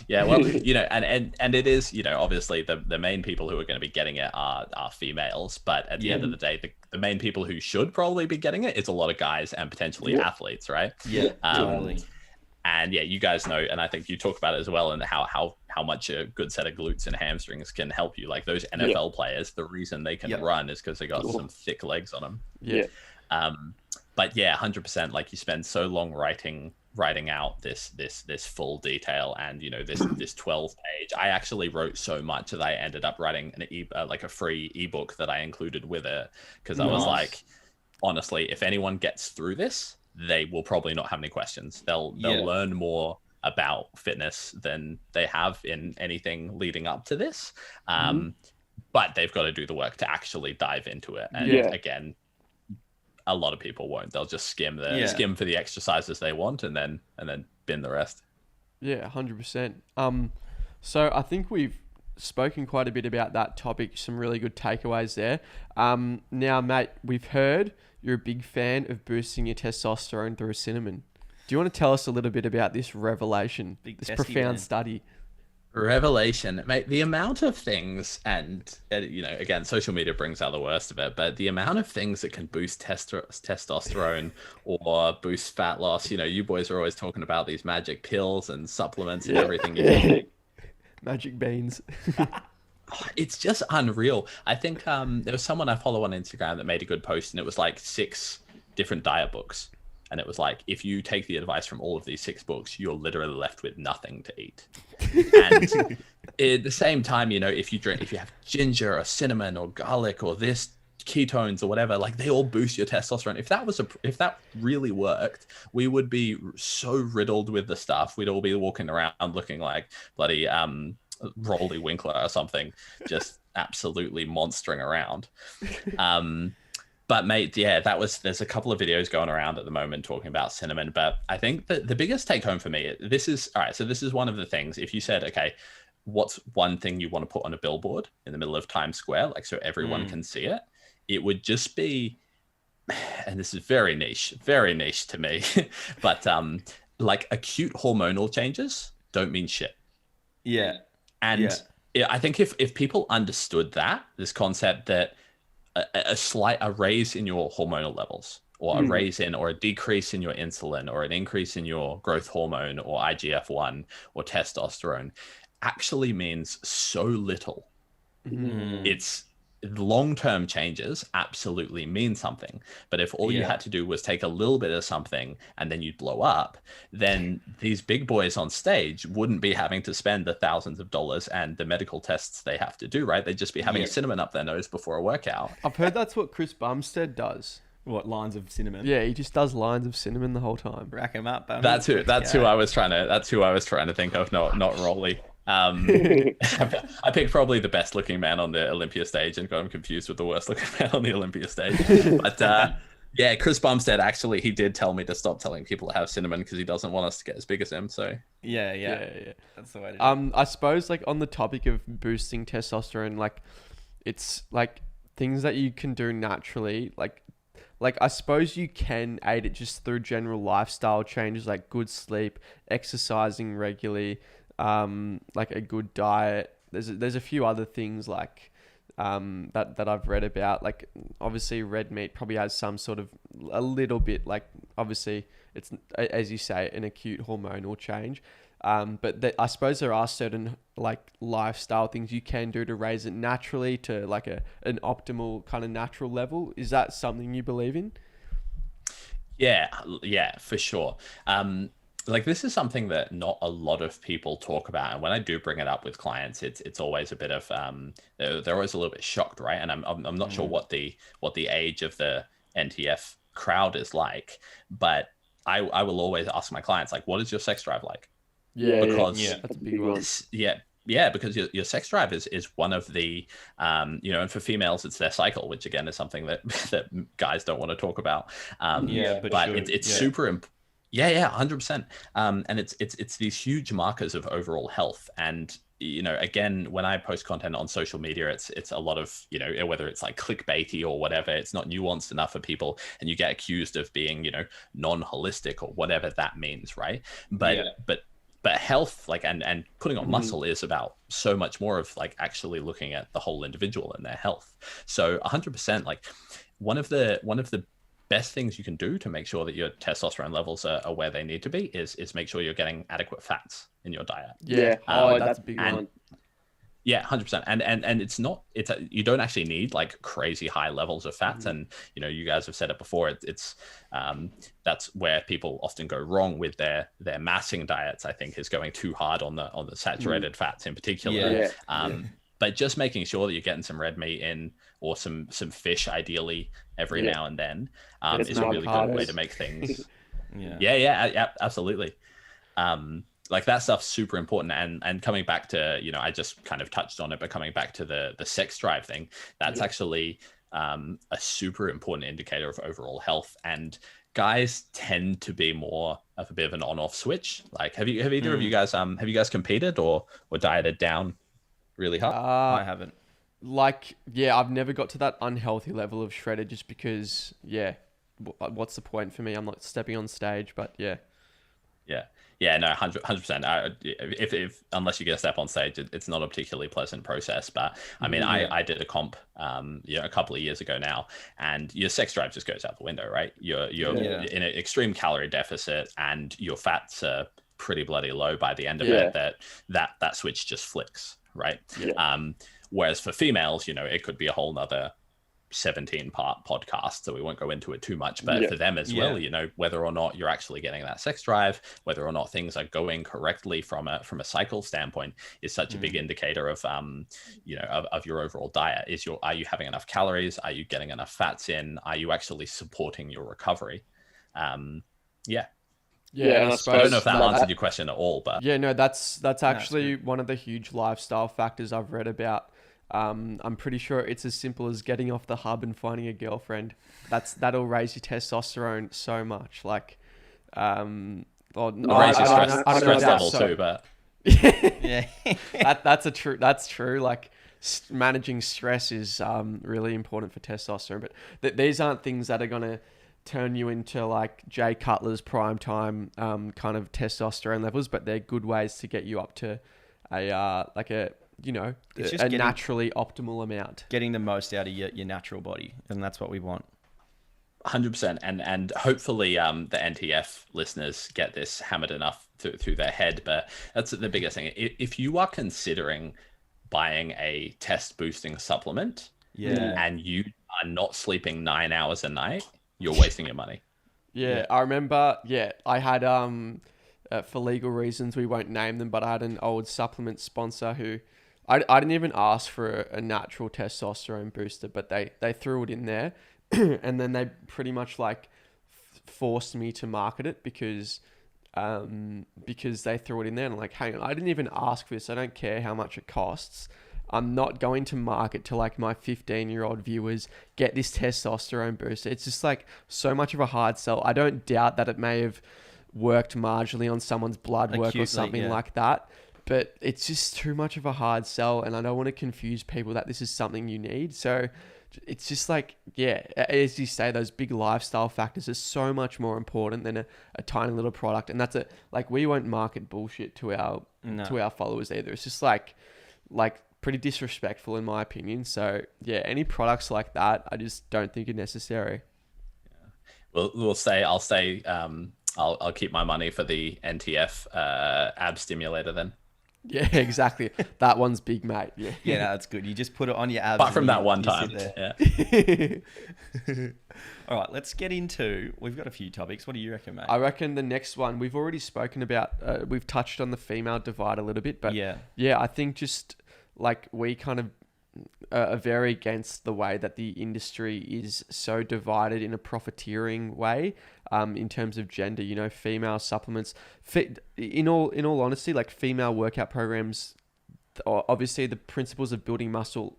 Yeah. Well, you know, and it is, you know, obviously the main people who are going to be getting it are females, but at the end of the day, the main people who should probably be getting it is a lot of guys and potentially athletes, right? Yeah, totally. And yeah, you guys know, and I think you talk about it as well, and how much a good set of glutes and hamstrings can help you. Like those NFL players, the reason they can run is because they got some thick legs on them. Yeah. But yeah, 100%. Like you spend so long writing out this full detail, and you know this 12 page. I actually wrote so much that I ended up writing like a free ebook that I included with it, because I was like, honestly, if anyone gets through this, they will probably not have any questions. They'll learn more about fitness than they have in anything leading up to this. But they've got to do the work to actually dive into it. And again, a lot of people won't. They'll just skim for the exercises they want and then bin the rest. Yeah, 100%. So I think we've spoken quite a bit about that topic. Some really good takeaways there. Now, mate, we've heard you're a big fan of boosting your testosterone through cinnamon. Do you want to tell us a little bit about this revelation, this profound study? Revelation, mate. The amount of things, and you know, again, social media brings out the worst of it, but the amount of things that can boost testosterone or boost fat loss. You know, you boys are always talking about these magic pills and supplements and everything. Magic beans. It's just unreal. I think there was someone I follow on Instagram that made a good post, and it was like 6 different diet books. And it was like, if you take the advice from all of these 6 books, you're literally left with nothing to eat. And at the same time, you know, if you have ginger or cinnamon or garlic or this ketones or whatever, like they all boost your testosterone. If that really worked, we would be so riddled with the stuff. We'd all be walking around looking like bloody Rolly Winkler or something, just absolutely monstering around. But mate, yeah, there's a couple of videos going around at the moment talking about cinnamon, but I think that the biggest take home for me, this is one of the things. If you said, okay, what's one thing you want to put on a billboard in the middle of Times Square, like so everyone can see it, it would just be, and this is very niche to me, but like acute hormonal changes don't mean shit. Yeah. And I think if people understood this concept that a raise in your hormonal levels, or a raise in or a decrease in your insulin, or an increase in your growth hormone or IGF-1 or testosterone actually means so little. It's long-term changes absolutely mean something, but if all you had to do was take a little bit of something and then you'd blow up, then these big boys on stage wouldn't be having to spend the thousands of dollars and the medical tests they have to do, right? They'd just be having cinnamon up their nose before a workout. I've heard that's what Chris Bumstead does. What, lines of cinnamon? Yeah, he just does lines of cinnamon the whole time. Rack him up. That's who I was trying to think of, not Rolly. I picked probably the best looking man on the Olympia stage and got him confused with the worst looking man on the Olympia stage. But yeah, Chris Bumstead, actually, he did tell me to stop telling people to have cinnamon because he doesn't want us to get as big as him. So yeah. That's the way to do it. I suppose like on the topic of boosting testosterone, like it's like things that you can do naturally, like I suppose you can aid it just through general lifestyle changes like good sleep, exercising regularly, like a good diet. There's a few other things like that I've read about. Like obviously red meat probably has some sort of a little bit, like obviously it's, as you say, an acute hormonal change. I suppose there are certain like lifestyle things you can do to raise it naturally to like an optimal kind of natural level. Is that something you believe in? Yeah, for sure. Like this is something that not a lot of people talk about, and when I do bring it up with clients, it's always a bit of they're always a little bit shocked, right? And I'm not sure what the age of the NTF crowd is like, but I will always ask my clients like, what is your sex drive like? Because that's a big one. Yeah, because your sex drive is one of the and for females it's their cycle, which again is something that that guys don't want to talk about. But it's super important. Yeah, 100%. And it's these huge markers of overall health. And again, when I post content on social media, it's a lot of whether it's like clickbaity or whatever, it's not nuanced enough for people, and you get accused of being non-holistic or whatever that means, right? But health, like and putting on muscle is about so much more of like actually looking at the whole individual and their health. So 100%, like one of the best things you can do to make sure that your testosterone levels are where they need to be is make sure you're getting adequate fats in your diet. That's a big one. Yeah, 100%. And you don't actually need like crazy high levels of fats. And you guys have said it before. It's that's where people often go wrong with their massing diets. I think is going too hard on the saturated fats in particular. But just making sure that you're getting some red meat in, or some fish ideally every now and then is a really good way to make things. Yeah, absolutely. Like that stuff's super important. And coming back to, I just kind of touched on it, but coming back to the sex drive thing, that's actually a super important indicator of overall health. And guys tend to be more of a bit of an on-off switch. Like, have either of you guys competed or dieted down really hard? I haven't. I've never got to that unhealthy level of shredded just because, what's the point for me? I'm not stepping on stage, but yeah. Yeah, no, 100%. If unless you get a step on stage, it's not a particularly pleasant process. But I mean, I did a comp, a couple of years ago now, and your sex drive just goes out the window, right? You're in an extreme calorie deficit, and your fats are pretty bloody low by the end of it. That switch just flicks, right? Whereas for females, it could be a whole nother 17-part podcast, so we won't go into it too much, but for them as well, whether or not you're actually getting that sex drive, whether or not things are going correctly from a cycle standpoint, is such a big indicator of of your overall diet. Are you having enough calories? Are you getting enough fats in? Are you actually supporting your recovery? I don't know if that answered your question at all, but that's actually one of the huge lifestyle factors I've read about. I'm pretty sure it's as simple as getting off the hub and finding a girlfriend. That'll raise your testosterone so much. Like, raise your stress level too, but that's true. Like, managing stress is really important for testosterone. But these aren't things that are gonna turn you into like Jay Cutler's prime time kind of testosterone levels, but they're good ways to get you up to a naturally optimal amount. Getting the most out of your natural body, and that's what we want. 100%. And hopefully the NTF listeners get this hammered enough through their head, but that's the biggest thing. If you are considering buying a test boosting supplement and you are not sleeping 9 hours a night, you're wasting your money. I remember I had for legal reasons we won't name them, but I had an old supplement sponsor who I didn't even ask for a natural testosterone booster, but they threw it in there and then they pretty much like forced me to market it because they threw it in there, and I'm like, hang on, I didn't even ask for this. I don't care how much it costs. I'm not going to market to like my 15-year-old viewers, get this testosterone booster. It's just like so much of a hard sell. I don't doubt that it may have worked marginally on someone's blood work or something like that, but it's just too much of a hard sell, and I don't want to confuse people that this is something you need. So it's just like, as you say, those big lifestyle factors are so much more important than a tiny little product. And that's we won't market bullshit to our followers either. It's just like pretty disrespectful in my opinion. So any products like that, I just don't think are necessary. I'll say I'll keep my money for the NTF ab stimulator then. Yeah, exactly. That one's big, mate. Yeah. Yeah, no, that's good. You just put it on your abs. Apart from and that one you time. sit there. Yeah. All right, let's get into. We've got a few topics. What do you reckon, mate? I reckon the next one we've already spoken about. We've touched on the female divide a little bit, but yeah, I think just like we kind of are very against the way that the industry is so divided in a profiteering way. In terms of gender, you know, female supplements. In all honesty, like female workout programs, obviously the principles of building muscle,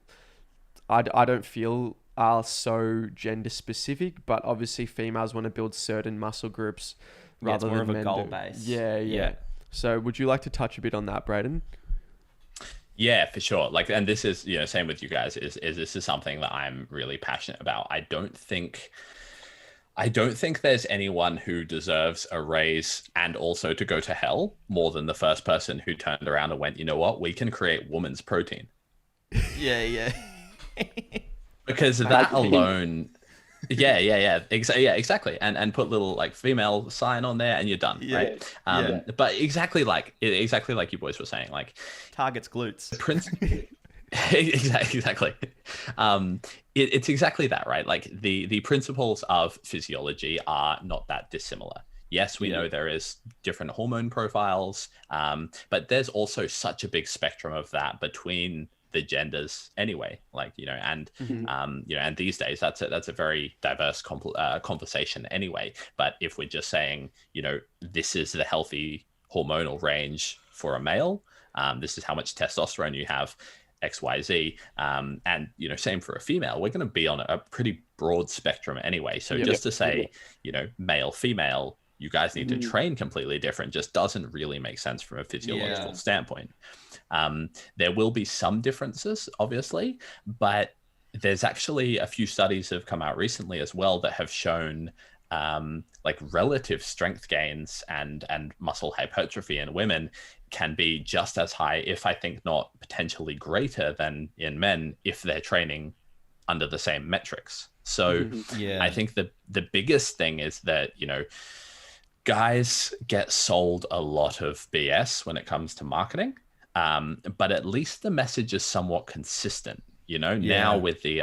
I don't feel are so gender specific, but obviously females want to build certain muscle groups rather more than of a men goal do. base. Yeah. So would you like to touch a bit on that, Braydon? Yeah, for sure. Like, and this is, you know, same with you guys, is this is something that I'm really passionate about. I don't think there's anyone who deserves a raise and also to go to hell more than the first person who turned around and went, you know what, we can create women's protein. Yeah. Because that alone, exactly. And put little like female sign on there and you're done, right? But exactly like you boys were saying, like Targets glutes. Exactly. It's exactly that, right? Like the principles of physiology are not that dissimilar. Yes, we know there is different hormone profiles, but there's also such a big spectrum of that between the genders anyway, like, you know, and you know, and these days that's a very diverse conversation anyway. But if we're just saying, you know, this is the healthy hormonal range for a male, this is how much testosterone you have, XYZ, and, you know, same for a female, we're going to be on a pretty broad spectrum anyway. So just to say, you know, male, female, you guys need to train completely different just doesn't really make sense from a physiological standpoint. There will be some differences, obviously, but there's actually a few studies that have come out recently as well that have shown like relative strength gains and muscle hypertrophy in women can be just as high, if I think not potentially greater than in men, if they're training under the same metrics. So I think the biggest thing is that, you know, guys get sold a lot of BS when it comes to marketing, but at least the message is somewhat consistent. You know, now with the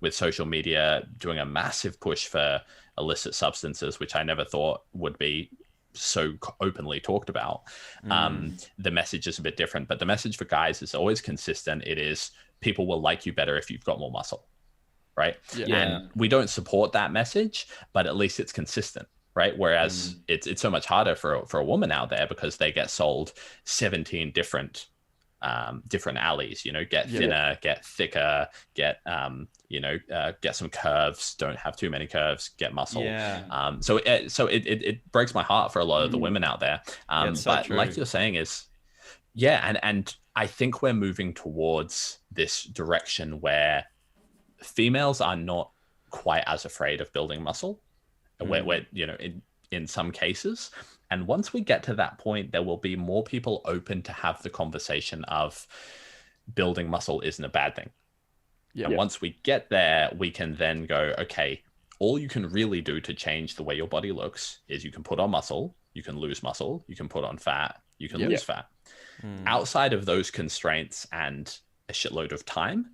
with social media doing a massive push for illicit substances, which I never thought would be so openly talked about, the message is a bit different. But the message for guys is always consistent. It is people will like you better if you've got more muscle, right? And we don't support that message, but at least it's consistent. Right. Whereas it's so much harder for a woman out there because they get sold 17 different alleys, you know, get thinner, get thicker, get, you know, get some curves, don't have too many curves, get muscle. So it breaks my heart for a lot of the women out there. But like you're saying is, and I think we're moving towards this direction where females are not quite as afraid of building muscle. Where you know, in some cases, and once we get to that point, there will be more people open to have the conversation of building muscle isn't a bad thing. And once we get there, we can then go, okay, all you can really do to change the way your body looks is you can put on muscle, you can lose muscle, you can put on fat, you can lose fat. Outside of those constraints and a shitload of time,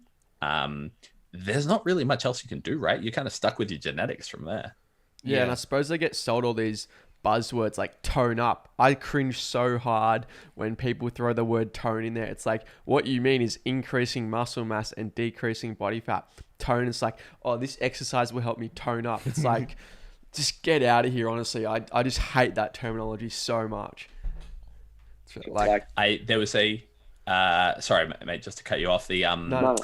there's not really much else you can do, right? You're kind of stuck with your genetics from there. Yeah, and I suppose they get sold all these buzzwords like tone up. I cringe so hard when people throw the word tone in there. It's like, what you mean is increasing muscle mass and decreasing body fat. Tone is like, oh, this exercise will help me tone up. It's like, just get out of here, honestly. I just hate that terminology so much. There was a, sorry, mate, just to cut you off. No.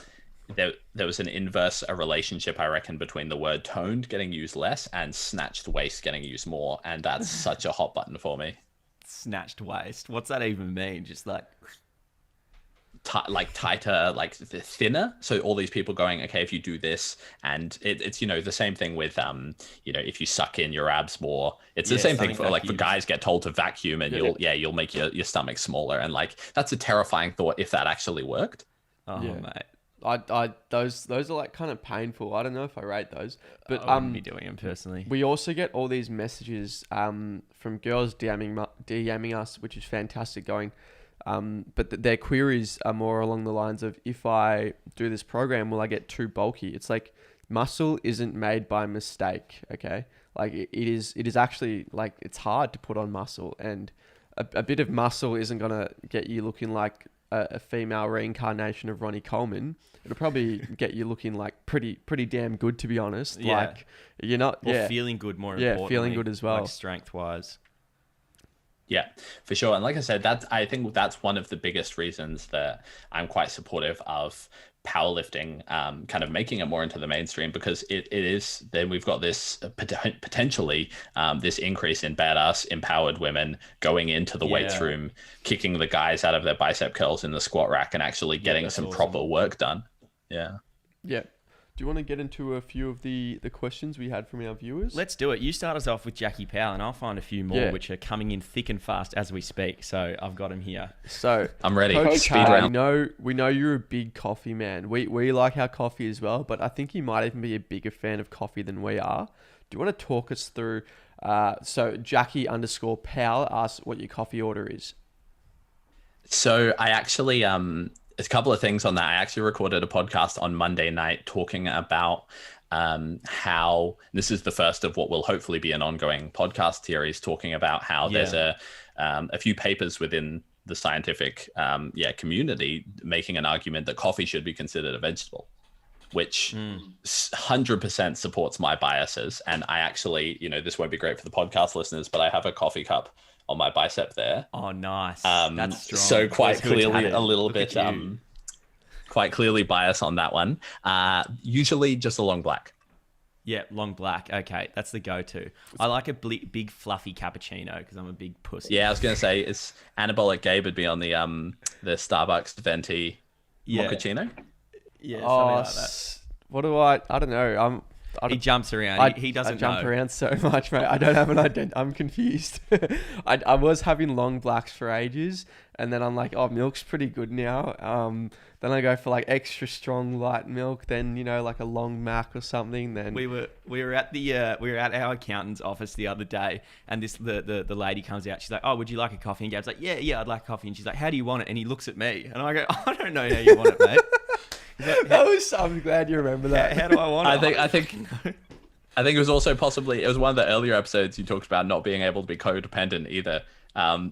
There was an inverse relationship, I reckon, between the word toned getting used less and snatched waist getting used more. And that's such a hot button for me. Snatched waist. What's that even mean? Just like tighter, like thinner. So all these people going, okay, if you do this, and it's, you know, the same thing with, you know, if you suck in your abs more, it's the same thing for like, for guys get told to vacuum and you'll make your stomach smaller. And like, that's a terrifying thought if that actually worked. Oh, mate. those are like kind of painful. I don't know if I rate those, but I wouldn't be doing them personally. we also get all these messages from girls DMing us, which is fantastic going. But their queries are more along the lines of, if I do this program, will I get too bulky? It's like, muscle isn't made by mistake, okay? Like it is actually, like, it's hard to put on muscle, and a bit of muscle isn't gonna get you looking like a female reincarnation of Ronnie Coleman. It'll probably get you looking like pretty damn good, to be honest. Yeah. Like you're not, Or feeling good, more importantly. feeling good as well. Like strength-wise. Yeah, for sure. And like I said, I think that's one of the biggest reasons that I'm quite supportive of powerlifting, kind of making it more into the mainstream, because it is, then we've got this potentially this increase in badass empowered women going into the weights room, kicking the guys out of their bicep curls in the squat rack and actually getting some proper work done. Yeah. Do you want to get into a few of the questions we had from our viewers? Let's do it. You start us off with Jackie Powell, and I'll find a few more which are coming in thick and fast as we speak. So I've got them here. So I'm ready. Coach Speed Cadd, round. we know you're a big coffee man. We like our coffee as well, but I think you might even be a bigger fan of coffee than we are. Do you want to talk us through? So Jackie_Powell asks what your coffee order is. So I actually a couple of things on that. I actually recorded a podcast on Monday night talking about how this is the first of what will hopefully be an ongoing podcast series, talking about how there's a few papers within the scientific community making an argument that coffee should be considered a vegetable, which 100% supports my biases. And I actually, this won't be great for the podcast listeners, but I have a coffee cup on my bicep there. Oh, nice. That's strong. So quite clearly a little Look bit, at quite clearly biased on that one. Usually just a long black. Yeah, long black. Okay, that's the go-to. I like a big fluffy cappuccino because I'm a big pussy. Yeah, I was gonna say it's Anabolic Gabe would be on the Starbucks venti mochaccino. Yeah, something like that. What do I don't know. He jumps around. He doesn't I jump know. around so much, mate. I don't have an identity. I'm confused. I was having long blacks for ages, and then I'm like, oh, milk's pretty good now. Then I go for like extra strong light milk. Then like a long mac or something. Then we were at our accountant's office the other day, and the lady comes out. She's like, "Oh, would you like a coffee?" And Gab's like, "Yeah, I'd like coffee." And she's like, "How do you want it?" And he looks at me, and I go, "I don't know how you want it, mate." I'm glad you remember that. How do I want it? I think it was also possibly, it was one of the earlier episodes you talked about not being able to be codependent either.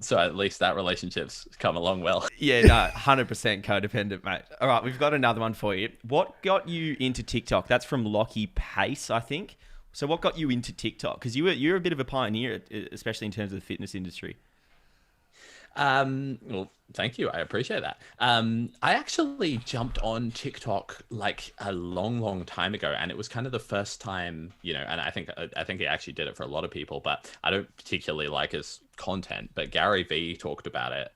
So at least that relationship's come along well. Yeah, no, 100% codependent, mate. All right, we've got another one for you. What got you into TikTok? That's from Lockie Pace, I think. So what got you into TikTok? Because you're a bit of a pioneer, especially in terms of the fitness industry. Well, thank you. I appreciate that. I actually jumped on TikTok like a long time ago, and it was kind of the first time, and I think he actually did it for a lot of people, but I don't particularly like his content. But Gary Vee talked about it,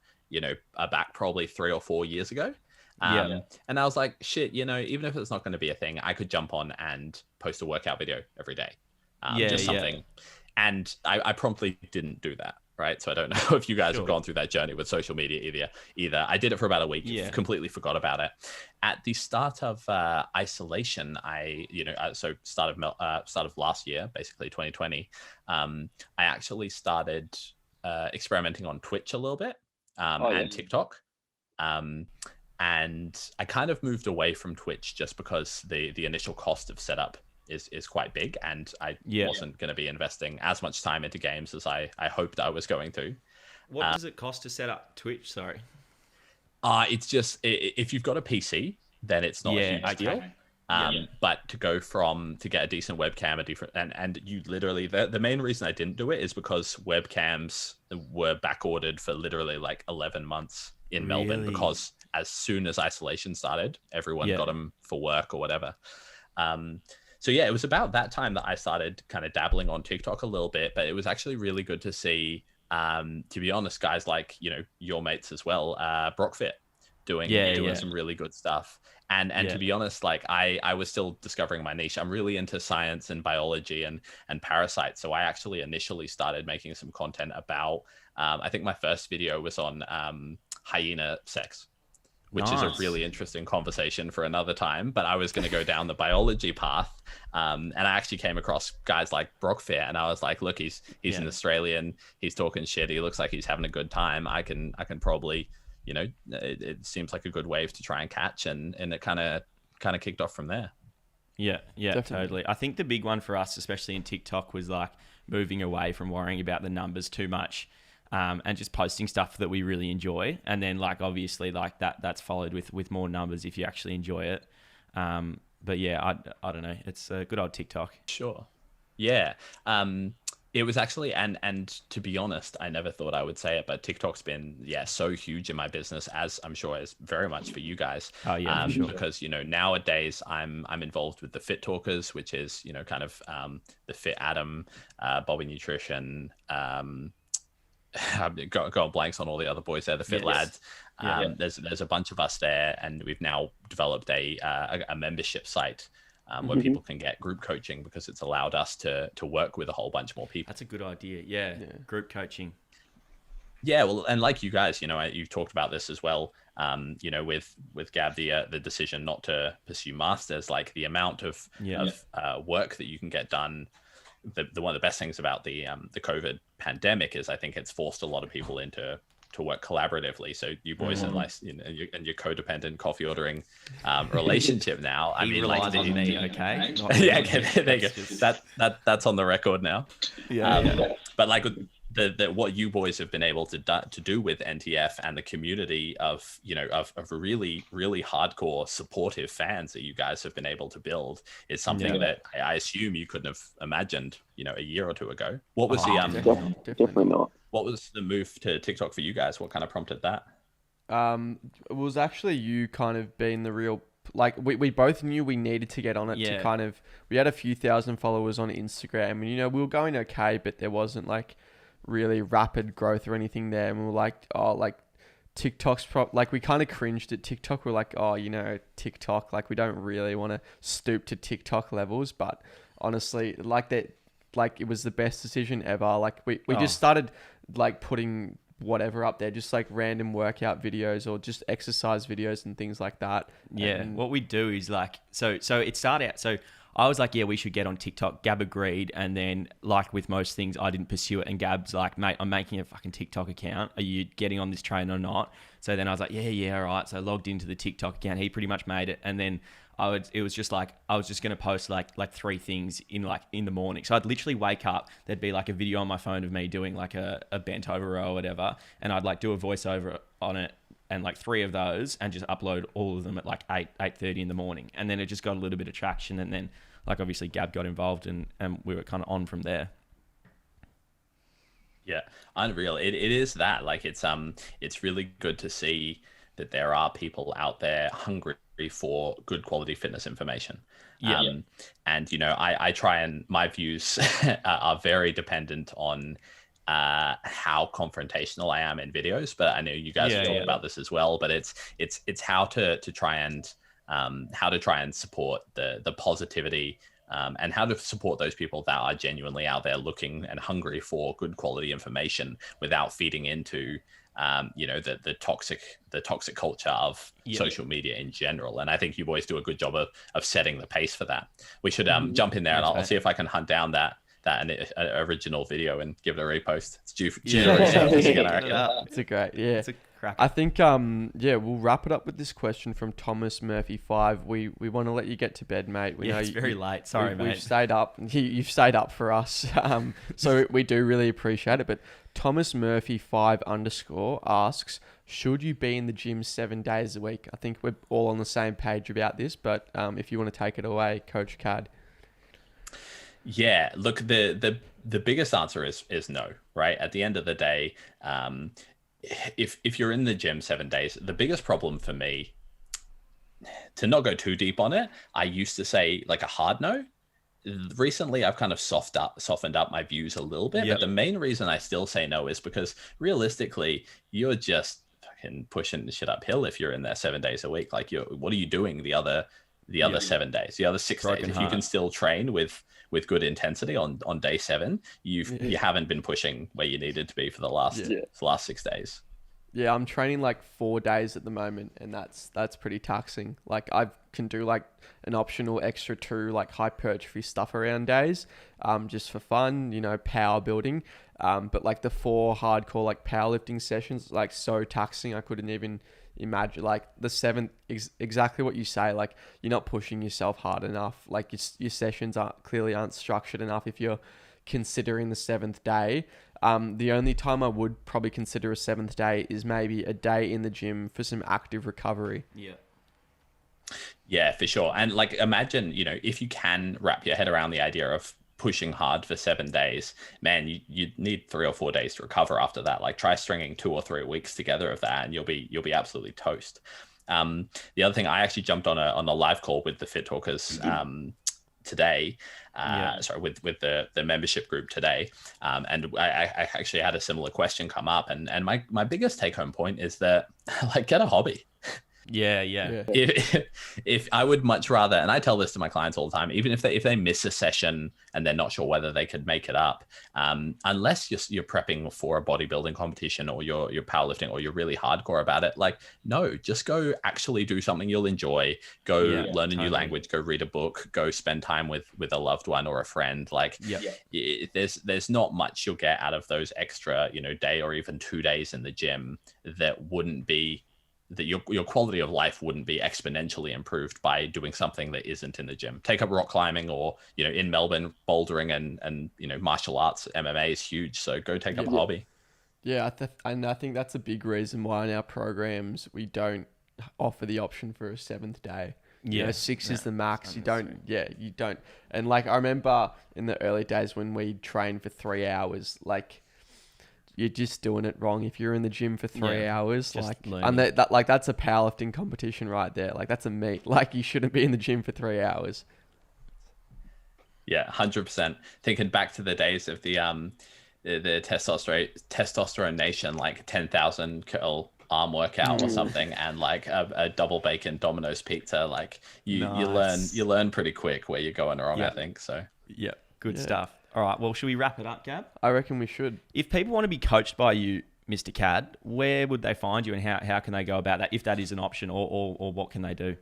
back probably 3 or 4 years ago. And I was like, shit, even if it's not going to be a thing, I could jump on and post a workout video every day. Just something. And I promptly didn't do that. Right. So I don't know if you guys have gone through that journey with social media either. I did it for about a week, completely forgot about it. At the start of isolation, start of last year, basically 2020, I actually started experimenting on Twitch a little bit and TikTok. And I kind of moved away from Twitch just because the initial cost of setup is quite big, and I wasn't going to be investing as much time into games as I hoped I was going to. What does it cost to set up Twitch? Sorry. It's just, if you've got a PC, then it's not a huge deal. But to get a decent webcam, and you literally, the main reason I didn't do it is because webcams were back ordered for literally like 11 months in Melbourne, because as soon as isolation started, everyone got them for work or whatever. So yeah, it was about that time that I started kind of dabbling on TikTok a little bit, but it was actually really good to see, to be honest, guys like, your mates as well, Brockfit doing some really good stuff. And to be honest, like I was still discovering my niche. I'm really into science and biology and parasites. So I actually initially started making some content about, I think my first video was on hyena sex, which is a Nice. really interesting conversation for another time. But I was going to go down the biology path, and I actually came across guys like Brockfair, and I was like, look, he's an Australian, he's talking shit, he looks like he's having a good time. I can probably, it seems like a good wave to try and catch, and it kind of kicked off from there. Yeah, Definitely. totally. I think the big one for us, especially in TikTok, was like moving away from worrying about the numbers too much, and just posting stuff that we really enjoy. And then like obviously like that's followed with more numbers if you actually enjoy it. But yeah, I don't know. It's a good old TikTok. Sure. Yeah. It was actually, and to be honest, I never thought I would say it, but TikTok's been, so huge in my business, as I'm sure is very much for you guys. Oh yeah, for sure. Because, nowadays I'm involved with the Fit Talkers, which is, kind of the Fit Adam, Bobby Nutrition, I've got blanks on all the other boys there, the Fit Lads. There's a bunch of us there, and we've now developed a membership site where people can get group coaching, because it's allowed us to work with a whole bunch more people. That's a good idea. Yeah. Group coaching. Yeah, well, and like you guys, you've talked about this as well. With Gab, the decision not to pursue masters, like the amount of work that you can get done. The one of the best things about the COVID pandemic is I think it's forced a lot of people into to work collaboratively. So you boys and like and your codependent coffee ordering relationship now. I mean, relies like on me, okay? yeah, okay, there you go. That's on the record now. But like the what you boys have been able to do with NTF and the community of of really hardcore supportive fans that you guys have been able to build is something that I assume you couldn't have imagined a year or two ago. What was Definitely not. what was the move to TikTok for you guys? What kind of prompted that? It was actually you kind of being the real, like we both knew we needed to get on it to kind of, we had a few thousand followers on Instagram, and we were going okay, but there wasn't like really rapid growth or anything there. And we were like, oh, like TikTok's like we kind of cringed at TikTok. We're like, oh, TikTok, like we don't really want to stoop to TikTok levels. But honestly, like that, like it was the best decision ever. Like we just started like putting whatever up there, just like random workout videos or just exercise videos and things like that. Yeah. And what we do is like, so it started out, so I was like, yeah, we should get on TikTok. Gab agreed. And then like with most things, I didn't pursue it. And Gab's like, mate, I'm making a fucking TikTok account. Are you getting on this train or not? So then I was like, yeah, all right. So I logged into the TikTok account. He pretty much made it. And then it was just like, I was just going to post like 3 things in the morning. So I'd literally wake up, there'd be like a video on my phone of me doing like a bent over row or whatever. And I'd like do a voiceover on it and like 3 of those and just upload all of them at like 8:30 in the morning. And then it just got a little bit of traction. And then like obviously Gab got involved and we were kind of on from there. Yeah, unreal. It is that, like it's really good to see that there are people out there hungry for good quality fitness information. And I try, and my views are very dependent on how confrontational I am in videos, but I know you guys have talked about this as well, but it's how to try and support the positivity, and how to support those people that are genuinely out there looking and hungry for good quality information without feeding into the toxic culture of social media in general. And I think you boys do a good job of setting the pace for that. We should jump in there, and I'll see if I can hunt down that original video and give it a repost. It's due for it's a great, It's a crack. I think we'll wrap it up with this question from Thomas Murphy 5. We want to let you get to bed, mate. We know it's very late. Sorry, mate. We've stayed up. You've stayed up for us. So we do really appreciate it. But Thomas Murphy 5_ asks, should you be in the gym 7 days a week? I think we're all on the same page about this, but if you want to take it away, Coach Cadd. Yeah, look, the biggest answer is no, right? At the end of the day, if you're in the gym 7 days, the biggest problem for me, to not go too deep on it, I used to say like a hard no. Recently, I've kind of softened up my views a little bit, but the main reason I still say no is because realistically, you're just fucking pushing the shit uphill if you're in there 7 days a week. Like, what are you doing the other 7 days, the other 6 days? If you can still train with good intensity on day 7, you haven't been pushing where you needed to be for the last 6 days. Yeah, I'm training like 4 days at the moment, and that's pretty taxing. Like I can do like an optional extra 2 like hypertrophy stuff around days, just for fun, power building. But like the 4 hardcore like powerlifting sessions, like so taxing. I couldn't even imagine. Like the 7th, exactly what you say. Like you're not pushing yourself hard enough. Like your sessions aren't structured enough. If you're considering the 7th day. The only time I would probably consider a 7th day is maybe a day in the gym for some active recovery. Yeah, for sure. And like, imagine, if you can wrap your head around the idea of pushing hard for 7 days, man, you need 3 or 4 days to recover after that. Like try stringing 2 or 3 weeks together of that and you'll be absolutely toast. The other thing, I actually jumped on a live call with the Fit Talkers, today, with the membership group today, and I actually had a similar question come up, and my biggest take home point is that like get a hobby. Yeah. If I would much rather, and I tell this to my clients all the time, even if they miss a session and they're not sure whether they could make it up, unless you're prepping for a bodybuilding competition or you're powerlifting or you're really hardcore about it, like no, just go actually do something you'll enjoy. Go learn a new language. Go read a book. Go spend time with a loved one or a friend. Like there's not much you'll get out of those extra day or even 2 days in the gym that wouldn't be. That your quality of life wouldn't be exponentially improved by doing something that isn't in the gym. Take up rock climbing, or in Melbourne, bouldering and martial arts. MMA is huge, so go take up a hobby. Yeah, and I think that's a big reason why in our programs we don't offer the option for a 7th day. 6 is the max. You don't. And like I remember in the early days when we trained for 3 hours, like. You're just doing it wrong if you're in the gym for 3 hours. Like, and that's a powerlifting competition right there. Like that's a meet. Like you shouldn't be in the gym for 3 hours. Yeah, 100%. Thinking back to the days of the testosterone nation, like 10,000 curl arm workout or something, and like a double bacon Domino's pizza. Like you learn pretty quick where you're going wrong. I think so. Yeah, good stuff. All right, well, should we wrap it up, Gab? I reckon we should. If people want to be coached by you, Mr. Cadd, where would they find you and how can they go about that, if that is an option, or what can they do?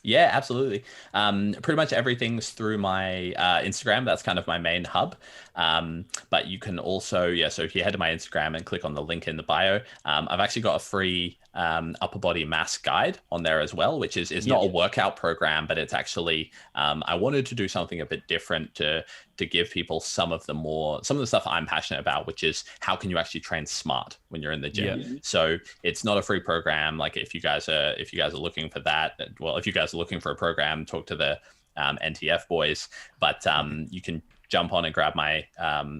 Yeah, absolutely. Pretty much everything's through my Instagram. That's kind of my main hub. But you can also, so if you head to my Instagram and click on the link in the bio, I've actually got a free upper body mass guide on there as well, which is not a workout program, but it's actually, I wanted to do something a bit different to give people some of the stuff I'm passionate about, which is how can you actually train smart when you're in the gym. Yeah. So it's not a free program. Like if you guys are looking for that, well, if you guys are looking for a program, talk to the NTF boys, but you can jump on and grab my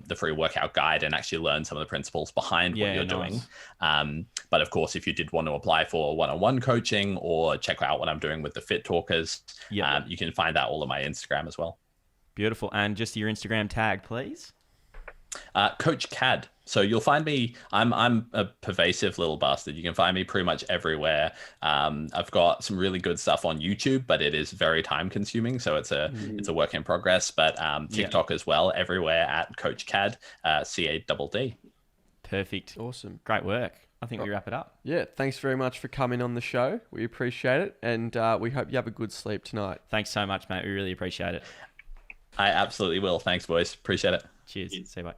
the free workout guide and actually learn some of the principles behind what you're doing. But of course, if you did want to apply for one-on-one coaching or check out what I'm doing with the Fit Talkers, you can find that all on my Instagram as well. Beautiful. And just your Instagram tag, please. Coach Cadd. So you'll find me, I'm a pervasive little bastard. You can find me pretty much everywhere. I've got some really good stuff on YouTube, but it is very time consuming. So it's a work in progress, but TikTok as well, everywhere at Coach Cadd, CADD. Perfect. Awesome. Great work. I think we wrap it up. Yeah. Thanks very much for coming on the show. We appreciate it. And we hope you have a good sleep tonight. Thanks so much, mate. We really appreciate it. I absolutely will. Thanks, boys. Appreciate it. Cheers. See you, mate.